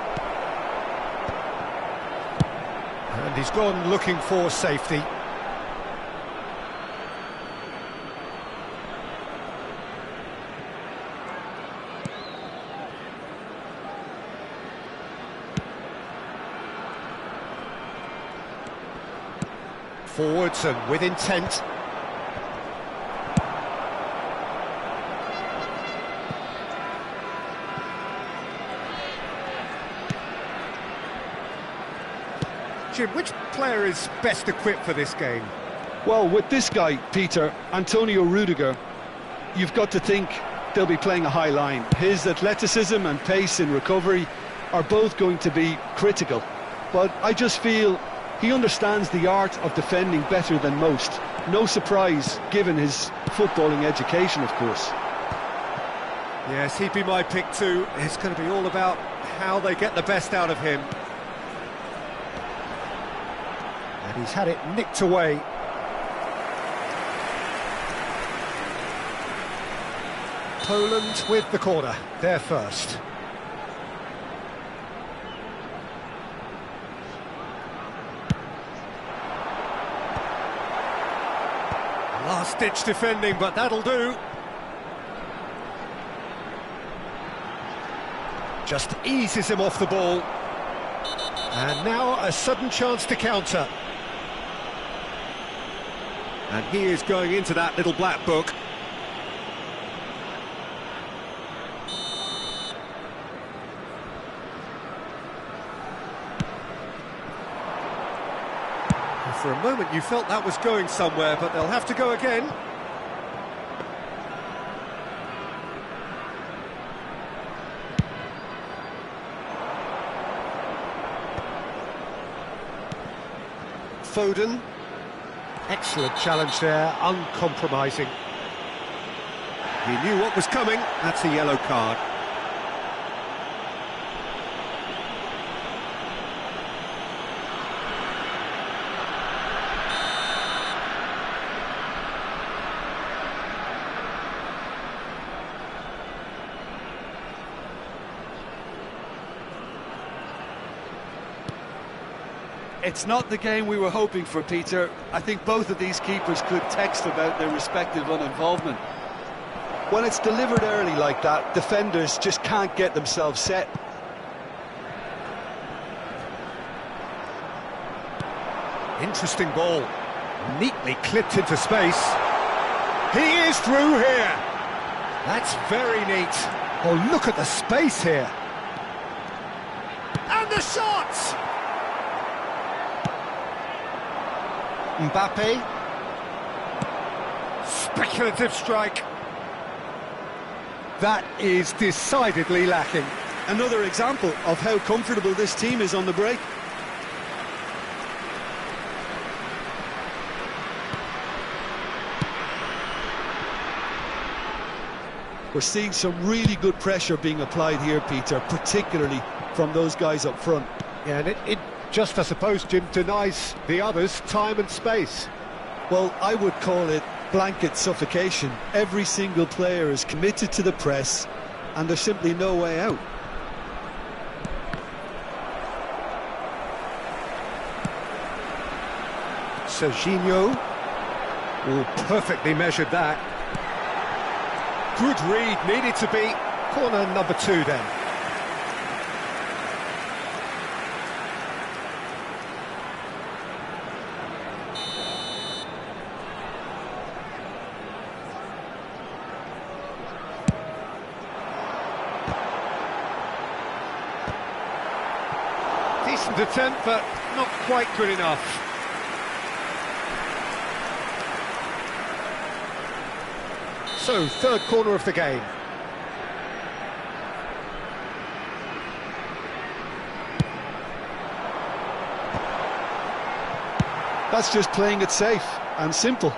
And he's gone looking for safety. Forwards and with intent. Jim, which player is best equipped for this game? Well, with this guy, Peter, Antonio Rudiger, you've got to think they'll be playing a high line. His athleticism and pace in recovery are both going to be critical. But I just feel he understands the art of defending better than most. No surprise, given his footballing education, of course. Yes, he'd be my pick too. It's going to be all about how they get the best out of him. And he's had it nicked away. Poland with the corner, they're first. Last-ditch defending, but that'll do. Just eases him off the ball. And now a sudden chance to counter. And he is going into that little black book. For a moment you felt that was going somewhere, but they'll have to go again. Foden. Excellent challenge there, uncompromising. He knew what was coming, that's a yellow card. It's not the game we were hoping for, Peter. I think both of these keepers could text about their respective uninvolvement. When it's delivered early like that, defenders just can't get themselves set. Interesting ball. Neatly clipped into space. He is through here. That's very neat. Oh, look at the space here. And the shots! Mbappe. Speculative strike. That is decidedly lacking. Another example of how comfortable this team is on the break. We're seeing some really good pressure being applied here, Peter, particularly from those guys up front. Yeah, and it just, I suppose, Jim, denies the others time and space. Well, I would call it blanket suffocation. Every single player is committed to the press, and there's simply no way out. Serginho. Oh, perfectly measured that. Good read, needed to be. Corner number 2 then. Decent attempt, but not quite good enough. So, third corner of the game. That's just playing it safe and simple.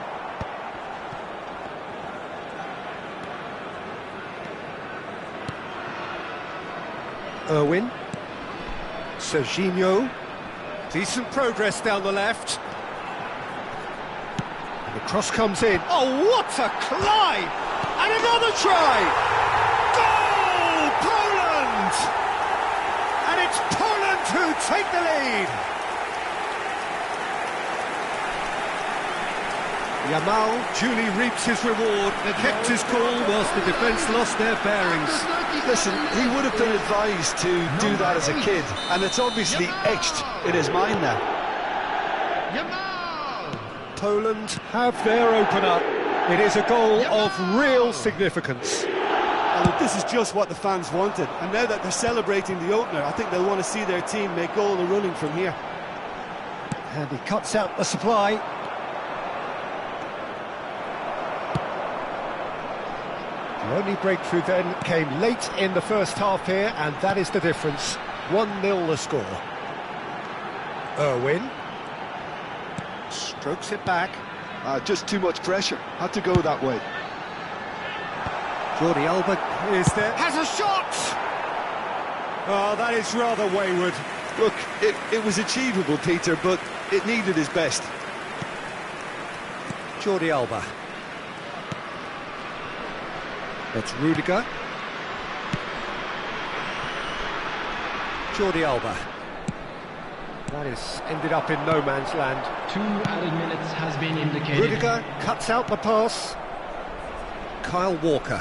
Irwin. Serginho. Decent progress down the left. And the cross comes in. Oh, what a climb! And another try! Goal! Poland! And it's Poland who take the lead. Yamal duly reaps his reward. Kept his cool whilst the defence lost their bearings. Listen, he would have been advised to do that as a kid, and it's obviously etched in his mind now. Poland have their opener. It is a goal of real significance. And look, this is just what the fans wanted, and now that they're celebrating the opener, I think they'll want to see their team make all the running from here. And he cuts out the supply. The only breakthrough then came late in the first half here, and that is the difference. 1-0 the score. Irwin strokes it back. Just too much pressure. Had to go that way. Jordi Alba is there. Has a shot! Oh, that is rather wayward. Look, it was achievable, Peter, but it needed his best. Jordi Alba. That's Rudiger. Jordi Alba. That is ended up in no man's land. 2 added minutes has been indicated. Rudiger cuts out the pass. Kyle Walker.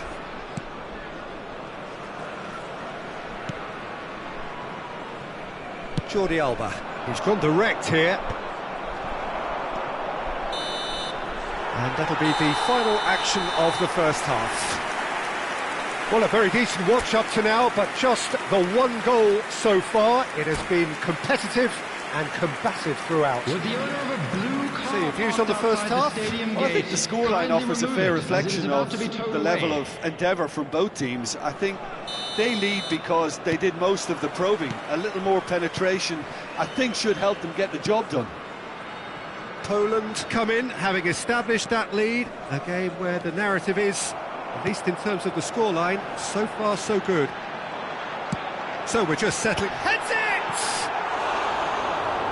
Jordi Alba. He's gone direct here. And that'll be the final action of the first half. Well, a very decent watch up to now, but just the 1 goal so far. It has been competitive and combative throughout. With the owner of a blue car So your views on the first half? Well, I think the scoreline offers a fair reflection of the level of endeavour from both teams. I think they lead because they did most of the probing. A little more penetration, I think, should help them get the job done. Poland come in, having established that lead. A game where the narrative is, at least in terms of the scoreline, so far so good. So we're just settling. Heads it!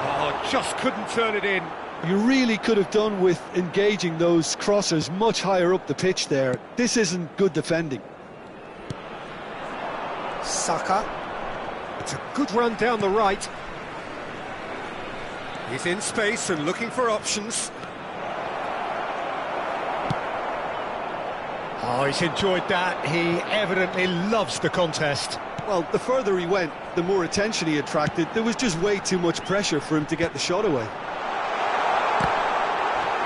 Oh, just couldn't turn it in. You really could have done with engaging those crossers much higher up the pitch there. This isn't good defending. Saka. It's a good run down the right. He's in space and looking for options. Oh, he's enjoyed that. He evidently loves the contest. Well, the further he went, the more attention he attracted. There was just way too much pressure for him to get the shot away.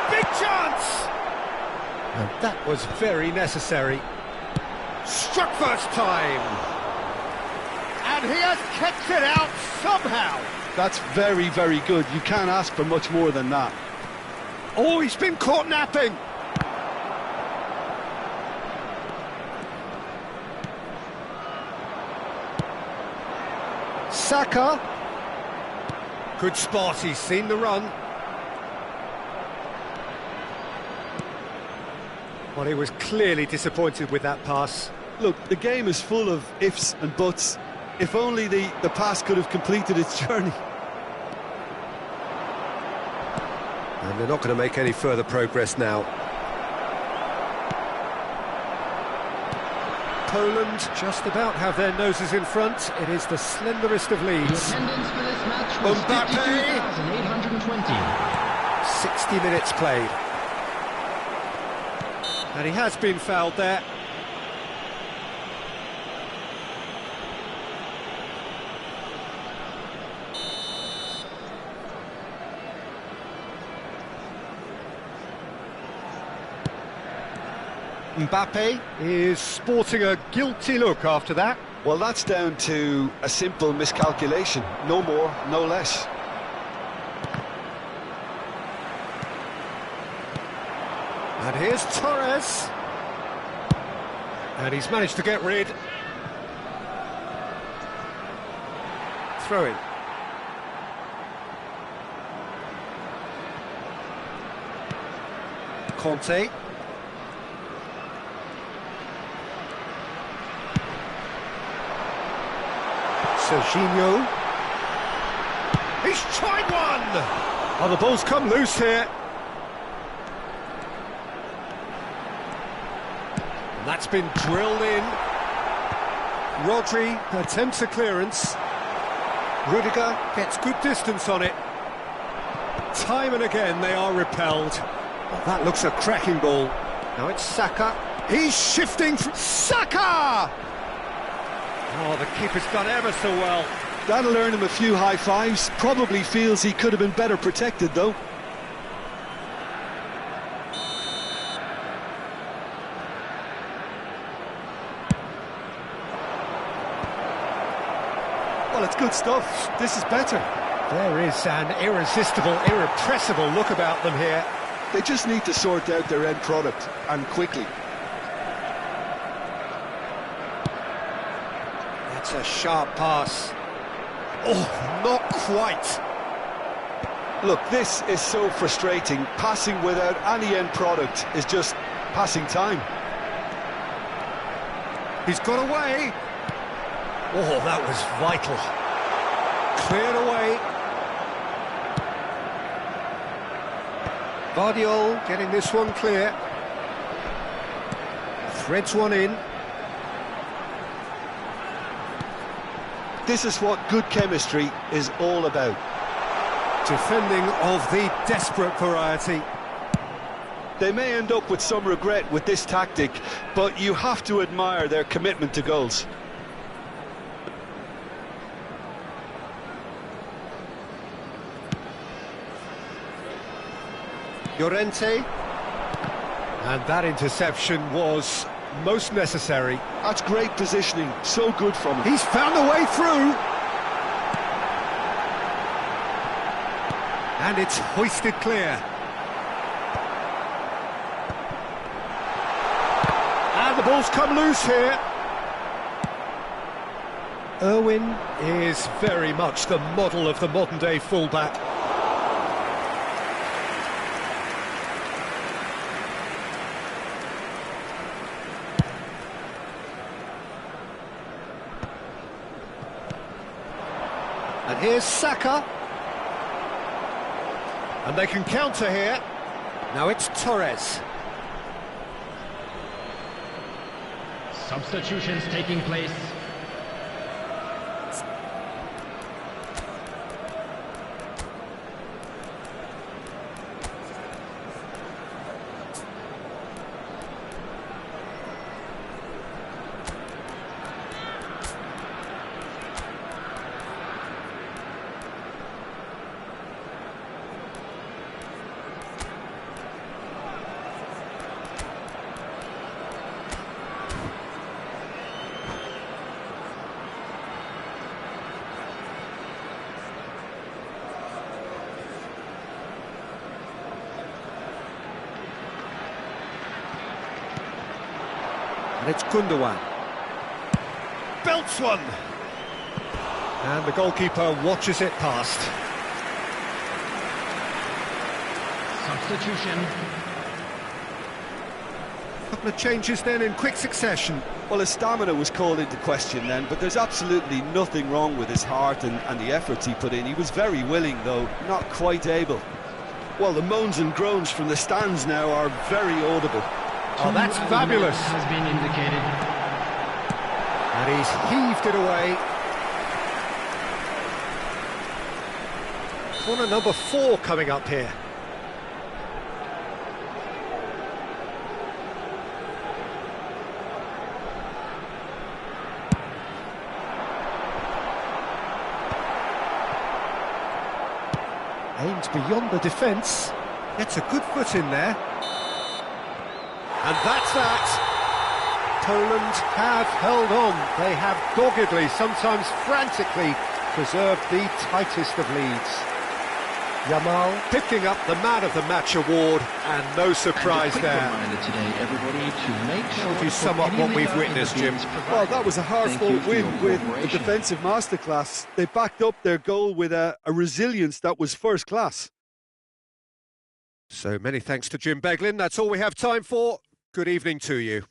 Big chance! And that was very necessary. Struck first time. And he has kept it out somehow. That's very, very good. You can't ask for much more than that. Oh, he's been caught napping. Saka. Good spot, he's seen the run. Well, he was clearly disappointed with that pass. Look, the game is full of ifs and buts. If only the pass could have completed its journey. And they're not going to make any further progress now. Poland just about have their noses in front. It is the slenderest of leads. The attendance for this match was 52,820. 60 minutes played. And he has been fouled there. Mbappe is sporting a guilty look after that. Well, that's down to a simple miscalculation. No more, no less. And here's Torres. And he's managed to get rid. Throw in. Conte. Serginho. He's tried one! Oh, the ball's come loose here. And that's been drilled in. Rodri attempts a clearance. Rudiger gets good distance on it. Time and again they are repelled. Oh, that looks a cracking ball. Now it's Saka. He's shifting through. Saka! Oh, the keeper's done ever so well. That'll earn him a few high fives. Probably feels he could have been better protected, though. Well, it's good stuff. This is better. There is an irresistible, irrepressible look about them here. They just need to sort out their end product, and quickly. That's a sharp pass. Oh, not quite. Look, this is so frustrating. Passing without any end product is just passing time. He's got away. Oh, that was vital. Cleared away. Vardiol getting this one clear. Threads one in. This is what good chemistry is all about. Defending of the desperate variety. They may end up with some regret with this tactic, but you have to admire their commitment to goals. Llorente. And that interception was most necessary. That's great positioning, so good from him. He's found a way through. And it's hoisted clear. And the ball's come loose here. Irwin is very much the model of the modern-day fullback. And here's Saka. And they can counter here. Now it's Torres. Substitutions taking place. And it's Gundogan. Belts one! And the goalkeeper watches it past. Substitution. A couple of changes then in quick succession. Well, his stamina was called into question then, but there's absolutely nothing wrong with his heart and the efforts he put in. He was very willing, though, not quite able. Well, the moans and groans from the stands now are very audible. Oh, that's fabulous. Has been indicated. And he's heaved it away. Corner number 4 coming up here. Aims beyond the defence. Gets a good foot in there. And that's that. Poland have held on. They have doggedly, sometimes frantically, preserved the tightest of leads. Yamal picking up the Man of the Match award, and no surprise and a quick there. reminder today, everybody, to make sure Would you to sum put up any what we've liquor in witnessed, the Jim? bins provided. Well, that was a Thank you hard-fought for your win with a cooperation. defensive masterclass. They backed up their goal with a resilience that was first class. So many thanks to Jim Beglin. That's all we have time for. Good evening to you.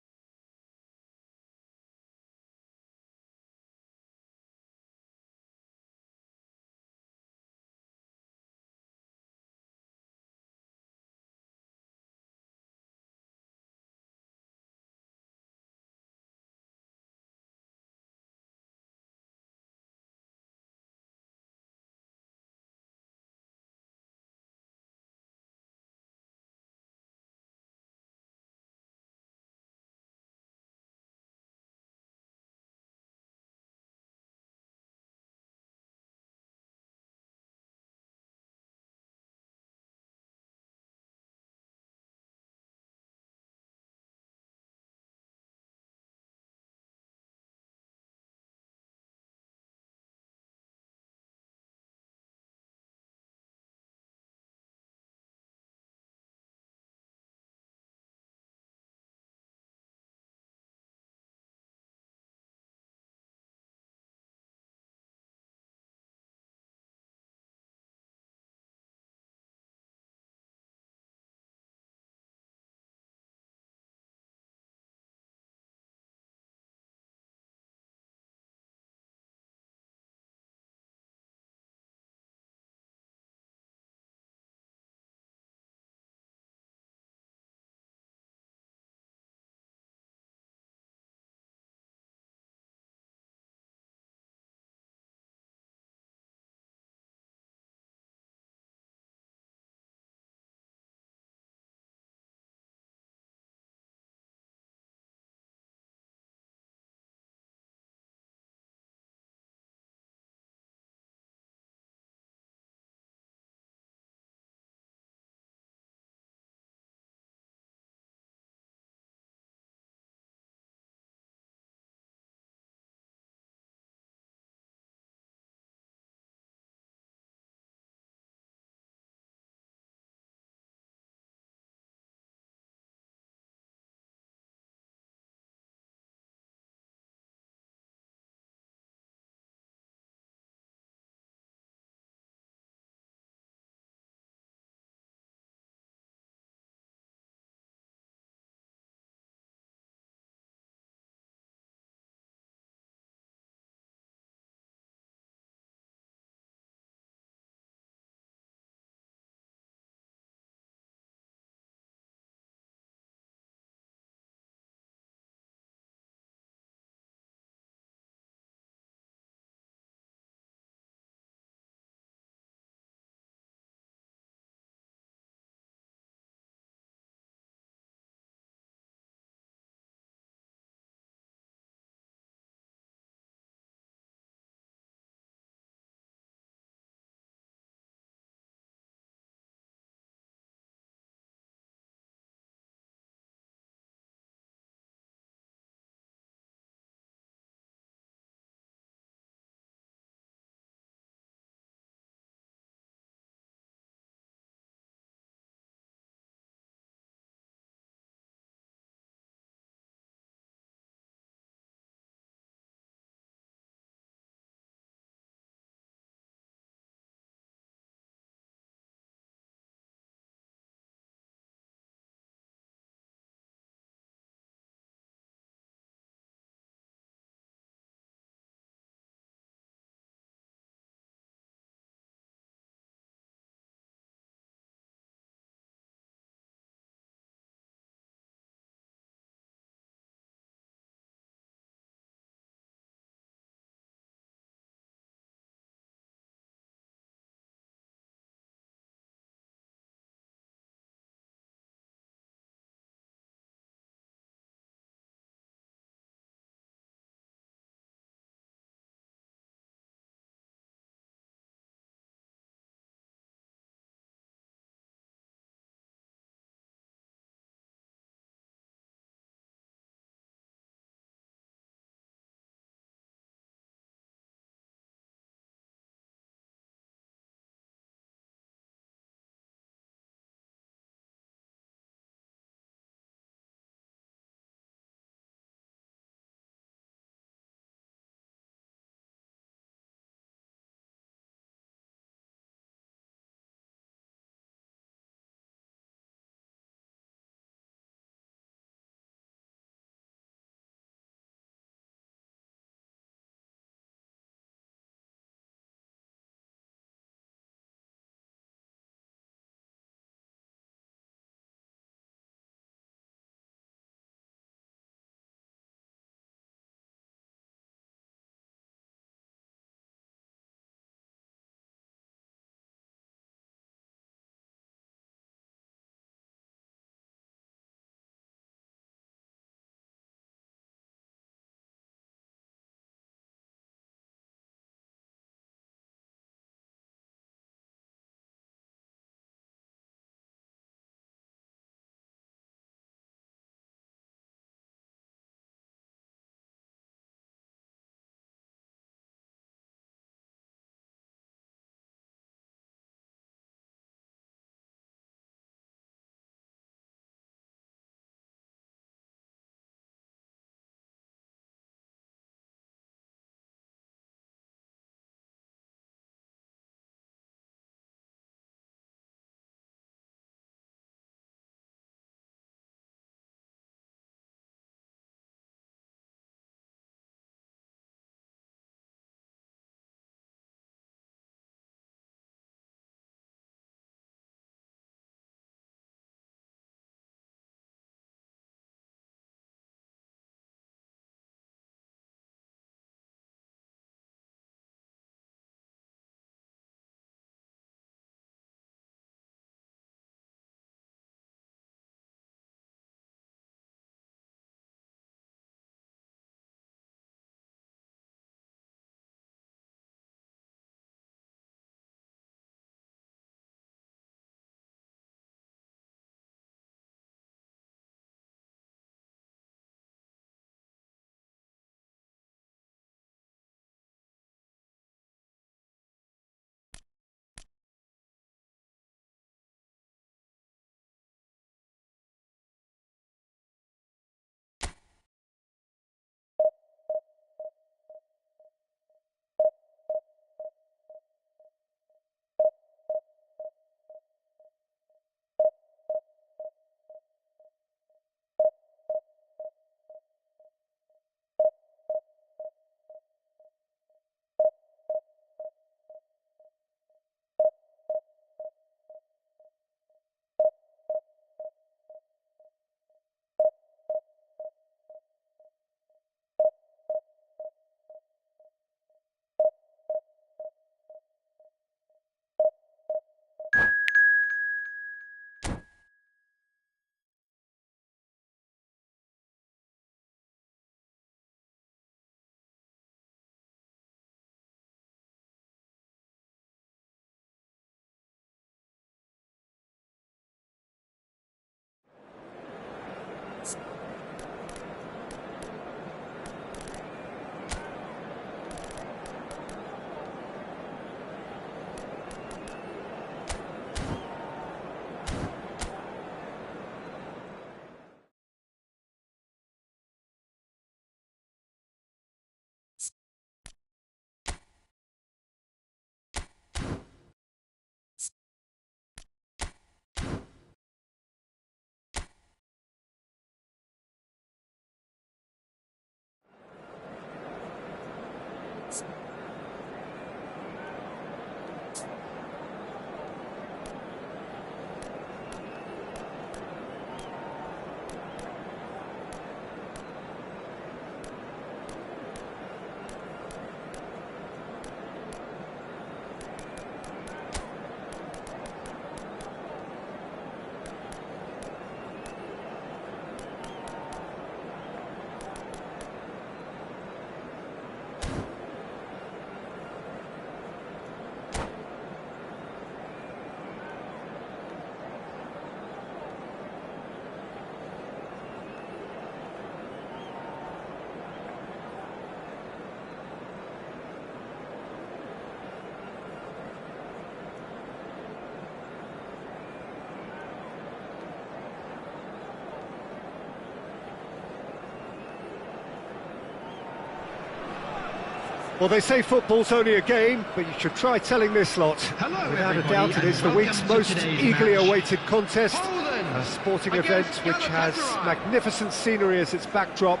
Well, they say football's only a game, but you should try telling this lot. Hello, Without a everybody, doubt, it and is the welcome week's to most today's eagerly match. awaited contest. Poland A sporting against event which has Galatasaray. magnificent scenery as its backdrop.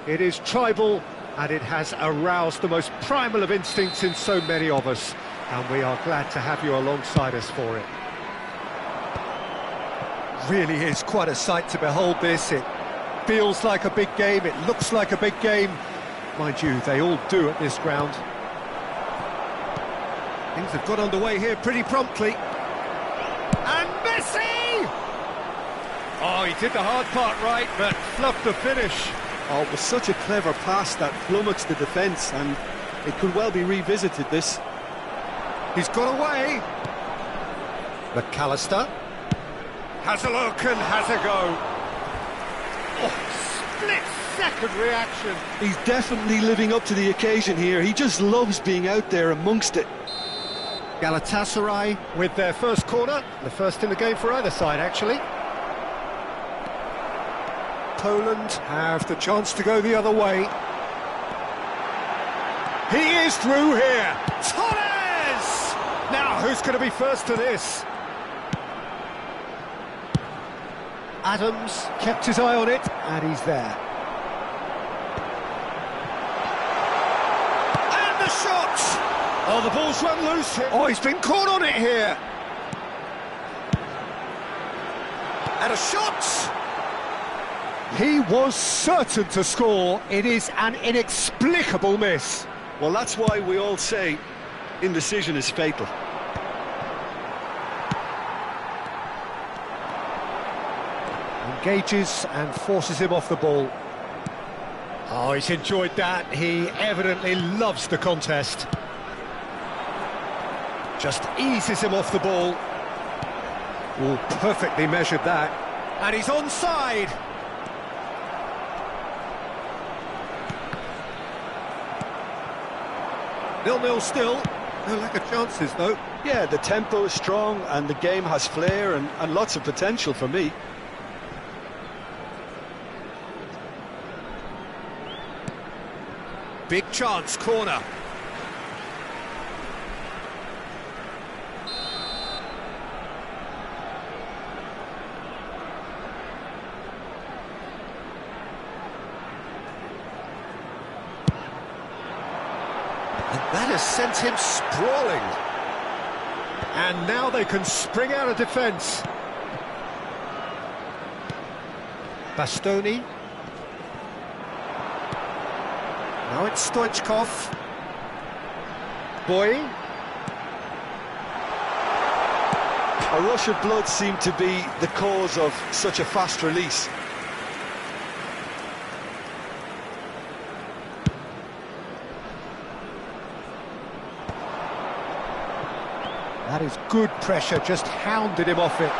It is tribal, and it has aroused the most primal of instincts in so many of us. And we are glad to have you alongside us for it. Really is quite a sight to behold this. It feels like a big game, it looks like a big game. Mind you, they all do at this ground. Things have got underway here pretty promptly. And Messi! Oh, he did the hard part right, but fluffed the finish. Oh, it was such a clever pass that flummoxed the defence, and it could well be revisited, this. He's got away. McAllister has a look and has a go. Oh, split-second reaction. He's definitely living up to the occasion here. He just loves being out there amongst it. Galatasaray with their first corner, the first in the game for either side, actually. Poland have the chance to go the other way. He is through here. Torres! Now, who's going to be first to this? Adams kept his eye on it, and he's there. And the shot! Oh, the ball's run loose here. Oh, he's been caught on it here. And a shot! He was certain to score. It is an inexplicable miss. Well, that's why we all say indecision is fatal. Engages and forces him off the ball. Oh, he's enjoyed that. He evidently loves the contest. Just eases him off the ball. Oh, perfectly measured that. And he's onside. Nil-nil still. No lack of chances, though. Yeah, the tempo is strong and the game has flair and lots of potential for me. Big chance, corner. And that has sent him sprawling. And now they can spring out of defence. Bastoni. Now it's Stoichkov. Boy. A rush of blood seemed to be the cause of such a fast release. That is good pressure, just hounded him off it.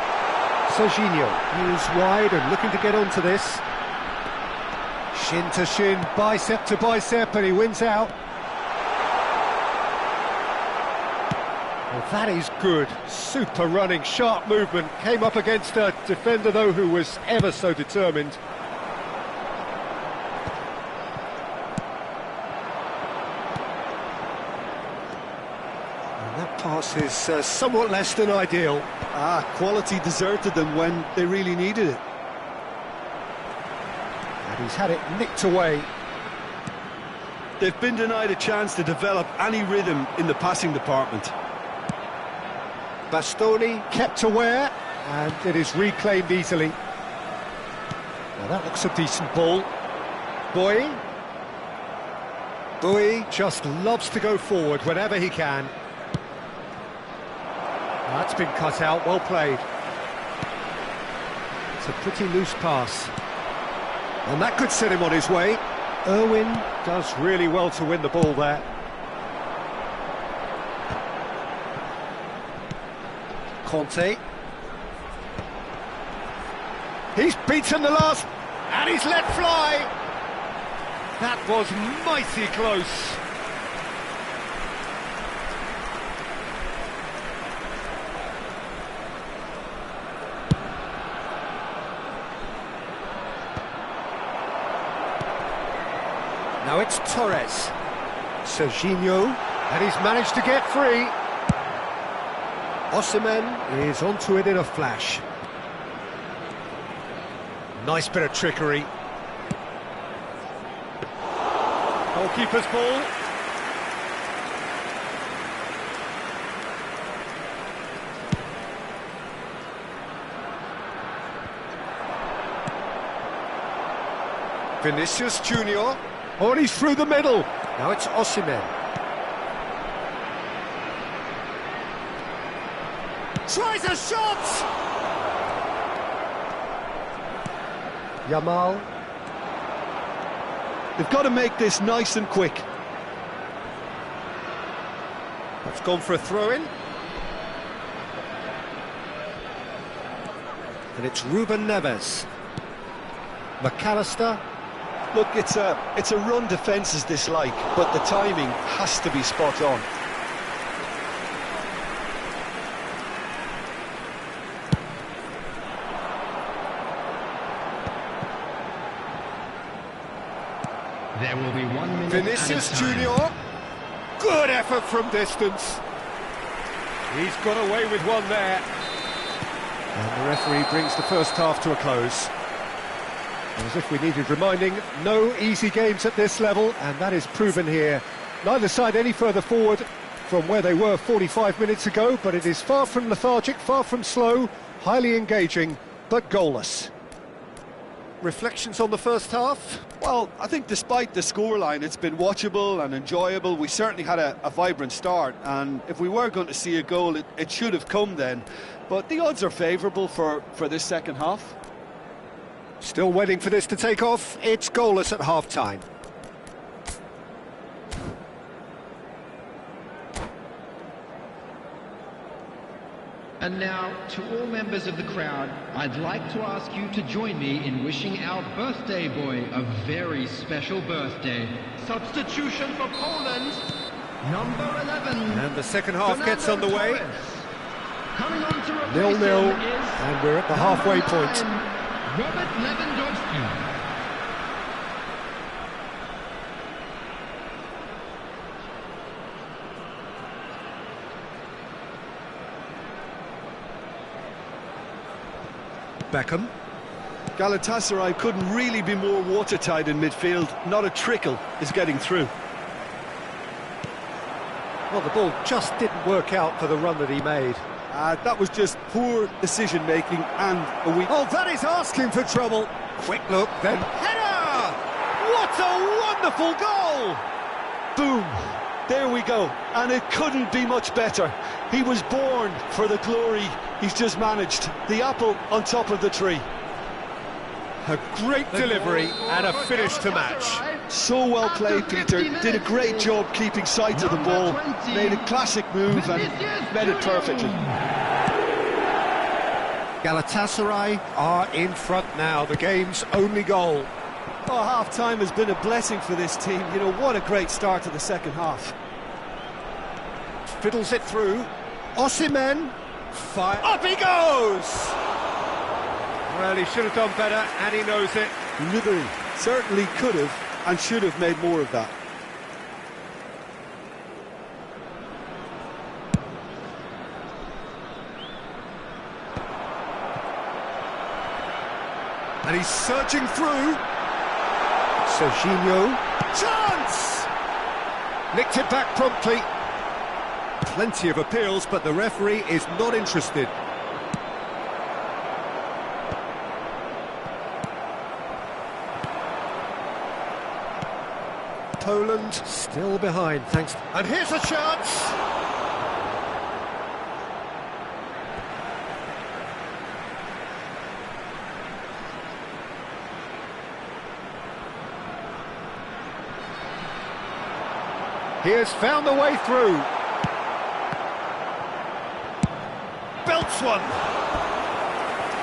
Serginho, he is wide and looking to get onto this. Shin to shin, bicep to bicep, and he wins out. Well, that is good. Super running, sharp movement. Came up against a defender, though, who was ever so determined. And that pass is somewhat less than ideal. Quality deserted them when they really needed it. And he's had it nicked away. They've been denied a chance to develop any rhythm in the passing department. Bastoni kept aware, and it is reclaimed easily. Now that looks a decent ball. Boy just loves to go forward whenever he can. That's been cut out, well played. It's a pretty loose pass. And that could set him on his way. Irwin does really well to win the ball there. Conte. He's beaten the last, and he's let fly. That was mighty close. Now it's Torres. Serginho, and he's managed to get free. Osimhen is onto it in a flash. Nice bit of trickery. Goalkeeper's ball. Vinicius Junior. Oh, and he's through the middle. Now it's Osimhen. Tries a shot! Yamal. They've got to make this nice and quick. That's gone for a throw-in. And it's Ruben Neves. McAllister. Look, it's a run defence is dislike, but the timing has to be spot on. There will be 1 minute. Vinicius Junior. Good effort from distance. He's got away with one there. And the referee brings the first half to a close. As if we needed reminding, no easy games at this level, and that is proven here. Neither side any further forward from where they were 45 minutes ago, but it is far from lethargic, far from slow, highly engaging, but goalless. Reflections on the first half? Well, I think despite the scoreline, it's been watchable and enjoyable. We certainly had a vibrant start, and if we were going to see a goal, it should have come then. But the odds are favourable for this second half. Still waiting for this to take off. It's goalless at half-time. And now, to all members of the crowd, I'd like to ask you to join me in wishing our birthday boy a very special birthday. Substitution for Poland, number 11. And the second half gets underway. Coming on to replace 0-0, him is and we're at the halfway point. Robert Lewandowski. Beckham. Galatasaray couldn't really be more watertight in midfield. Not a trickle is getting through. Well, the ball just didn't work out for the run that he made. That was just poor decision-making and a weak... Oh, that is asking for trouble. Quick look, then header! What a wonderful goal! Boom! There we go. And it couldn't be much better. He was born for the glory he's just managed. The apple on top of the tree. A great delivery and a finish to match. So well played, Peter. Did a great job keeping sight of the ball. Made a classic move and made it perfectly. Galatasaray are in front now, the game's only goal. Oh, half-time has been a blessing for this team. You know, what a great start to the second half. Fiddles it through. Osimhen. Fire. Up he goes! Well, he should have done better, and he knows it. Literally, certainly could have and should have made more of that. And he's surging through. Serginho. Chance! Nicked it back promptly. Plenty of appeals, but the referee is not interested. Poland still behind, thanks. And here's a chance! He has found the way through. Belts one.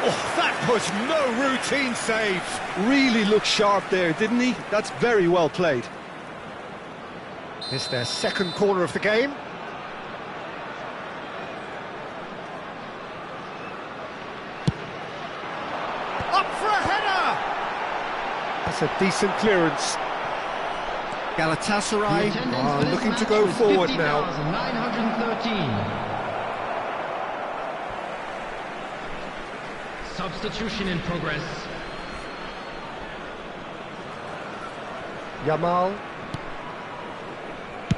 Oh, that was no routine save. Really looked sharp there, didn't he? That's very well played. It's their second corner of the game. Up for a header! That's a decent clearance. Galatasaray Attendance are for this looking to match go was forward now. 50,913. Substitution in progress. Yamal.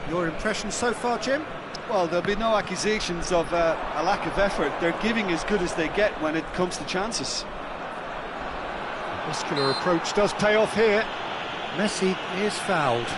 Your impression so far, Jim? Well, there'll be no accusations of a lack of effort. They're giving as good as they get when it comes to chances. Muscular approach does pay off here. Messi is fouled.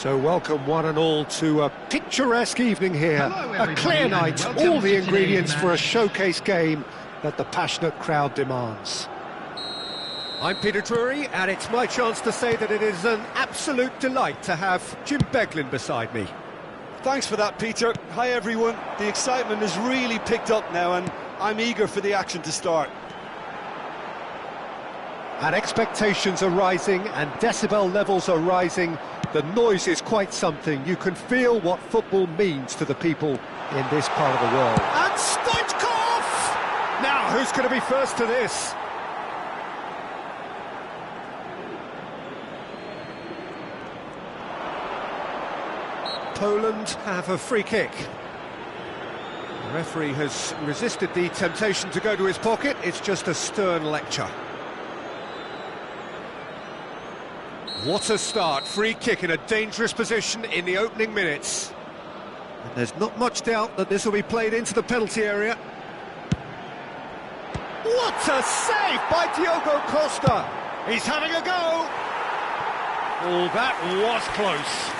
So welcome one and all to a picturesque evening here, Hello, a everybody, clear and night, welcome all the to ingredients today's for a match. showcase game that the passionate crowd demands. I'm Peter Drury, and it's my chance to say that it is an absolute delight to have Jim Beglin beside me. Thanks for that, Peter. Hi, everyone. The excitement has really picked up now, and I'm eager for the action to start. And expectations are rising, and decibel levels are rising. The noise is quite something. You can feel what football means to the people in this part of the world. And Stoichkov! Now, who's going to be first to this? Poland have a free kick. The referee has resisted the temptation to go to his pocket. It's just a stern lecture. What a start. Free kick in a dangerous position in the opening minutes. And there's not much doubt that this will be played into the penalty area. What a save by Diogo Costa! He's having a go! Oh, that was close.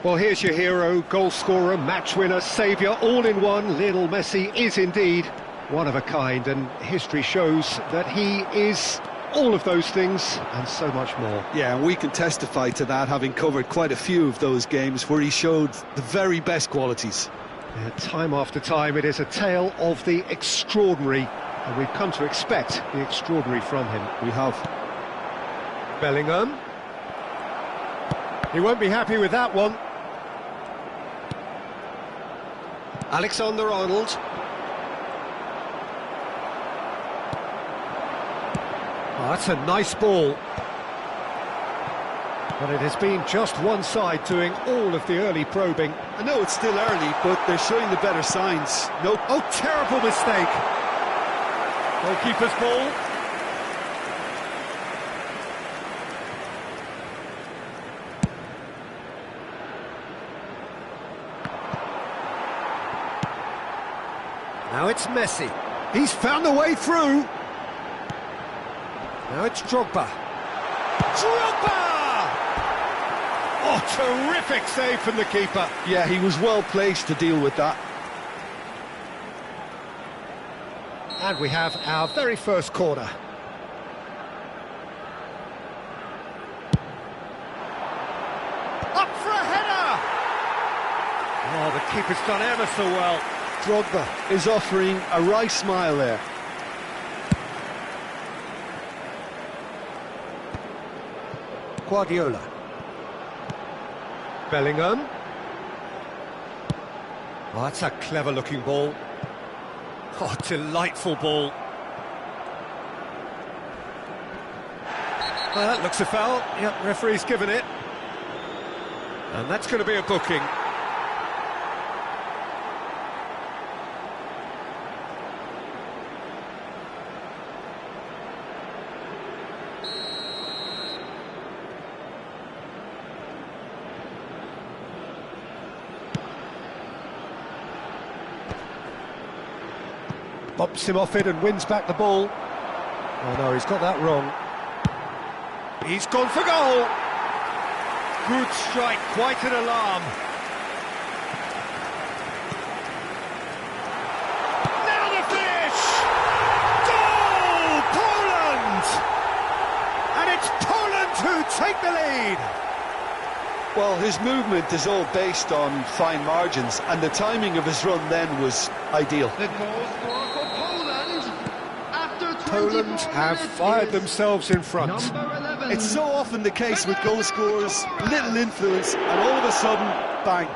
Well, here's your hero, goal scorer, match winner, saviour, all in one. Lionel Messi is indeed one of a kind, and history shows that he is all of those things and so much more. Yeah, and we can testify to that, having covered quite a few of those games where he showed the very best qualities. Yeah, time after time, it is a tale of the extraordinary, and we've come to expect the extraordinary from him. We have. Bellingham. He won't be happy with that one. Alexander-Arnold. Oh, that's a nice ball. But it has been just one side doing all of the early probing. I know it's still early, but they're showing the better signs. Nope. Oh, terrible mistake. Goalkeeper's ball. Now it's Messi. He's found a way through. Now it's Drogba. Drogba! Oh, terrific save from the keeper. Yeah, he was well placed to deal with that. And we have our very first corner. Up for a header! Oh, the keeper's done ever so well. Drogba is offering a wry smile there. Guardiola. Bellingham. Oh, that's a clever-looking ball. Oh, delightful ball. Well, that looks a foul. Yep, referee's given it. And that's going to be a booking. Bumps him off it and wins back the ball. Oh no, he's got that wrong. He's gone for goal. Good strike, quite an alarm. Now the finish! Goal! Poland! And it's Poland who take the lead. Well, his movement is all based on fine margins, and the timing of his run then was ideal. The goal scorer for Poland after 24 Poland have minutes fired is themselves in front. number 11. It's so often the case with goal scorers, little influence, and all of a sudden, bang.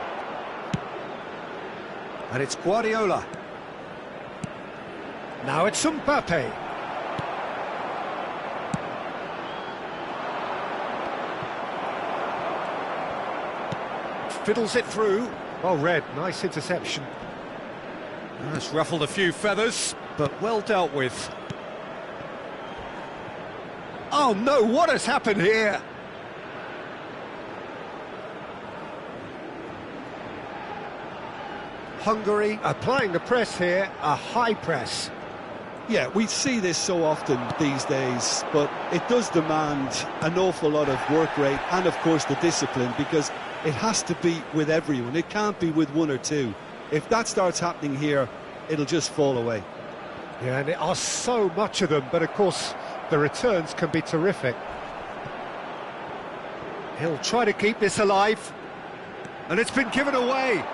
And it's Guardiola. Now it's Mbappe. Fiddles it through. Well read, nice interception. That's ruffled a few feathers, but well dealt with. Oh no, what has happened here? Hungary applying the press here, a high press. Yeah, we see this so often these days, but it does demand an awful lot of work rate and, of course, the discipline, because it has to be with everyone. It can't be with one or two. If that starts happening here, it'll just fall away. Yeah, and there are so much of them, but of course the returns can be terrific. He'll try to keep this alive, and it's been given away.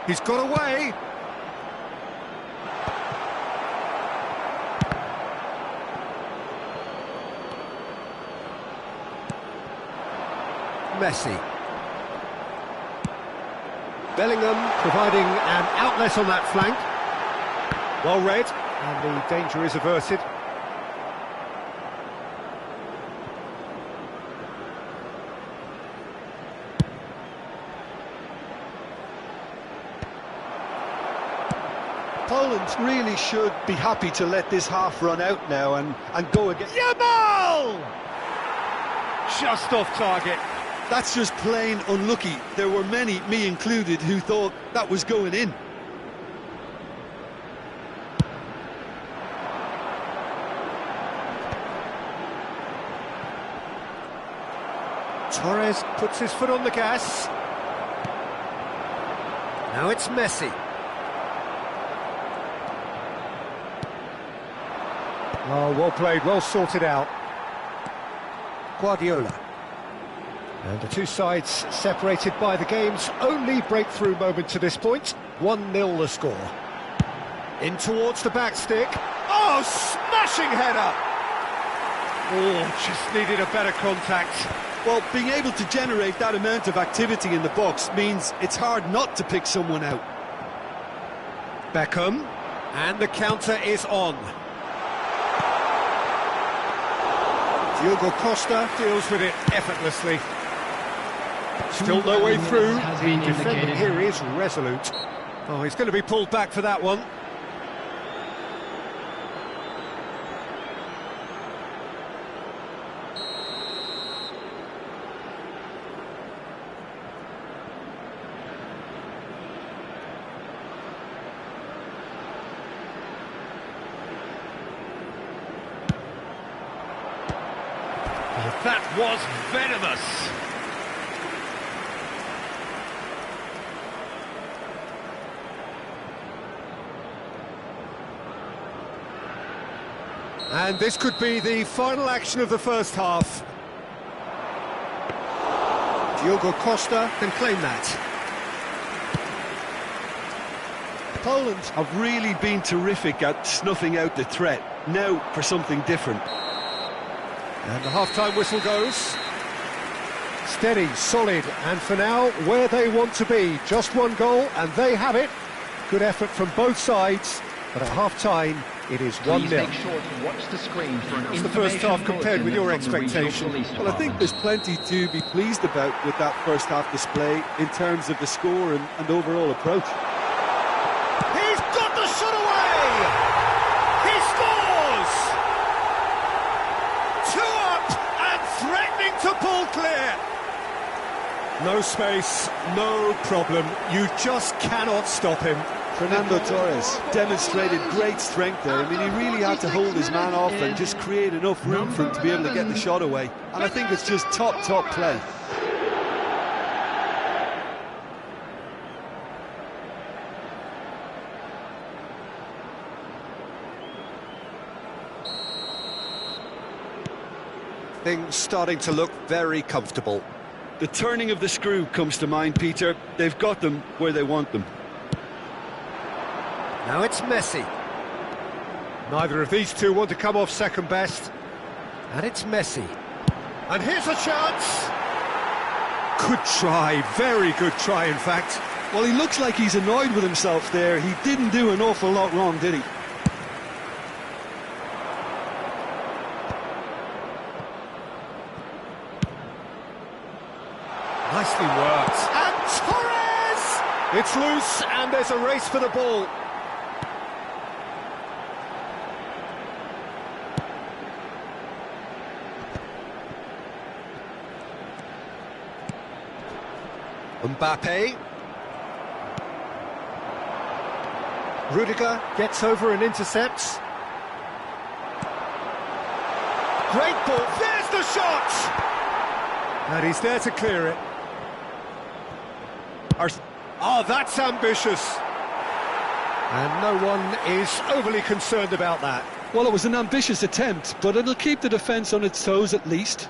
He's got away. Messi. Bellingham providing an outlet on that flank. Well read, and the danger is averted. Poland really should be happy to let this half run out now and go again. Yamal! Just off target. That's just plain unlucky. There were many, me included, who thought that was going in. Torres puts his foot on the gas. Now it's Messi. Oh, well played, well sorted out. Guardiola. And the two sides separated by the game's only breakthrough moment to this point. 1-0 the score. In towards the back stick. Oh, smashing header! Oh, just needed a better contact. Well, being able to generate that amount of activity in the box means it's hard not to pick someone out. Beckham. And the counter is on. Diogo Costa deals with it effortlessly. Still no way through. The defender here is resolute. Oh, he's going to be pulled back for that one. Oh, that was venomous. And this could be the final action of the first half. Diogo Costa can claim that. Poland have really been terrific at snuffing out the threat. Now for something different. And the half-time whistle goes. Steady, solid, and for now, where they want to be. Just one goal, and they have it. Good effort from both sides, but at half-time, it is 1-0. Make sure to watch the screen for an What's the first half compared with your expectation? Well, I think there's plenty to be pleased about with that first half display in terms of the score and overall approach. He's got the shot away! He scores! 2 up and threatening to pull clear. No space, no problem. You just cannot stop him. Fernando Torres demonstrated great strength there. I mean, he really had to hold his man off and just create enough room for him to be able to get the shot away. And I think it's just top play. Things starting to look very comfortable. The turning of the screw comes to mind, Peter. They've got them where they want them. Now it's Messi. Neither of these two want to come off second best. And it's Messi. And here's a chance. Good try, very good try, in fact. Well, he looks like he's annoyed with himself there. He didn't do an awful lot wrong, did he? Nicely worked. And Torres! It's loose, and there's a race for the ball. Mbappe. Rudiger gets over and intercepts. Great ball, there's the shot! And he's there to clear it. Oh, that's ambitious. And no one is overly concerned about that. Well, it was an ambitious attempt, but it'll keep the defence on its toes at least.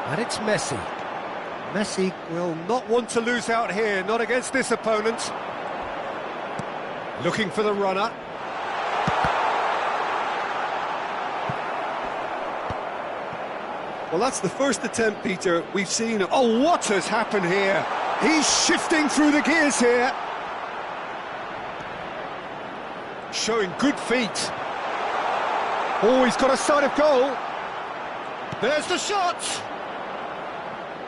And it's Messi. Messi will not want to lose out here, not against this opponent. Looking for the runner. Well, that's the first attempt, Peter, we've seen. Oh, what has happened here? He's shifting through the gears here. Showing good feet. Oh, he's got a sight of goal. There's the shot.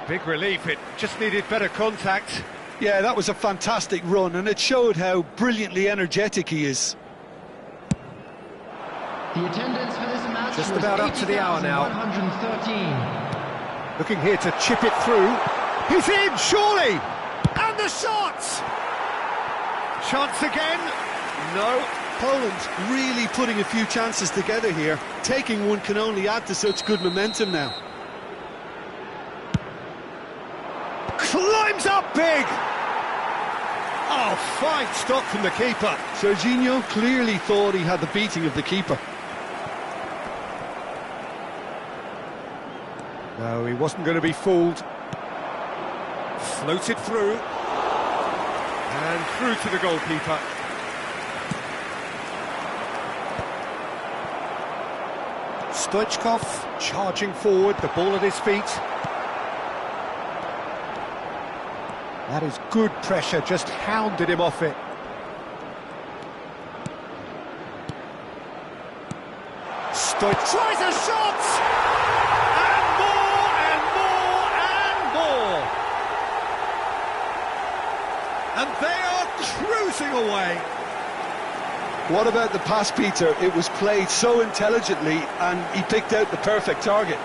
Big relief, it just needed better contact. Yeah, that was a fantastic run, and it showed how brilliantly energetic he is. The attendance for this match Just was about up to the hour now. 113. Looking here to chip it through. He's in, surely! And the shot! Chance again? No. Poland really putting a few chances together here. Taking one can only add to such good momentum now. Climbs up big! Oh, fine stop from the keeper. Serginho clearly thought he had the beating of the keeper. No, he wasn't going to be fooled. Floated through. And through to the goalkeeper. Stoichkov charging forward, the ball at his feet. That is good pressure, just hounded him off it. Stoich tries a shot! And more, and more, and more! And they are cruising away. What about the pass, Peter? It was played so intelligently, and he picked out the perfect target.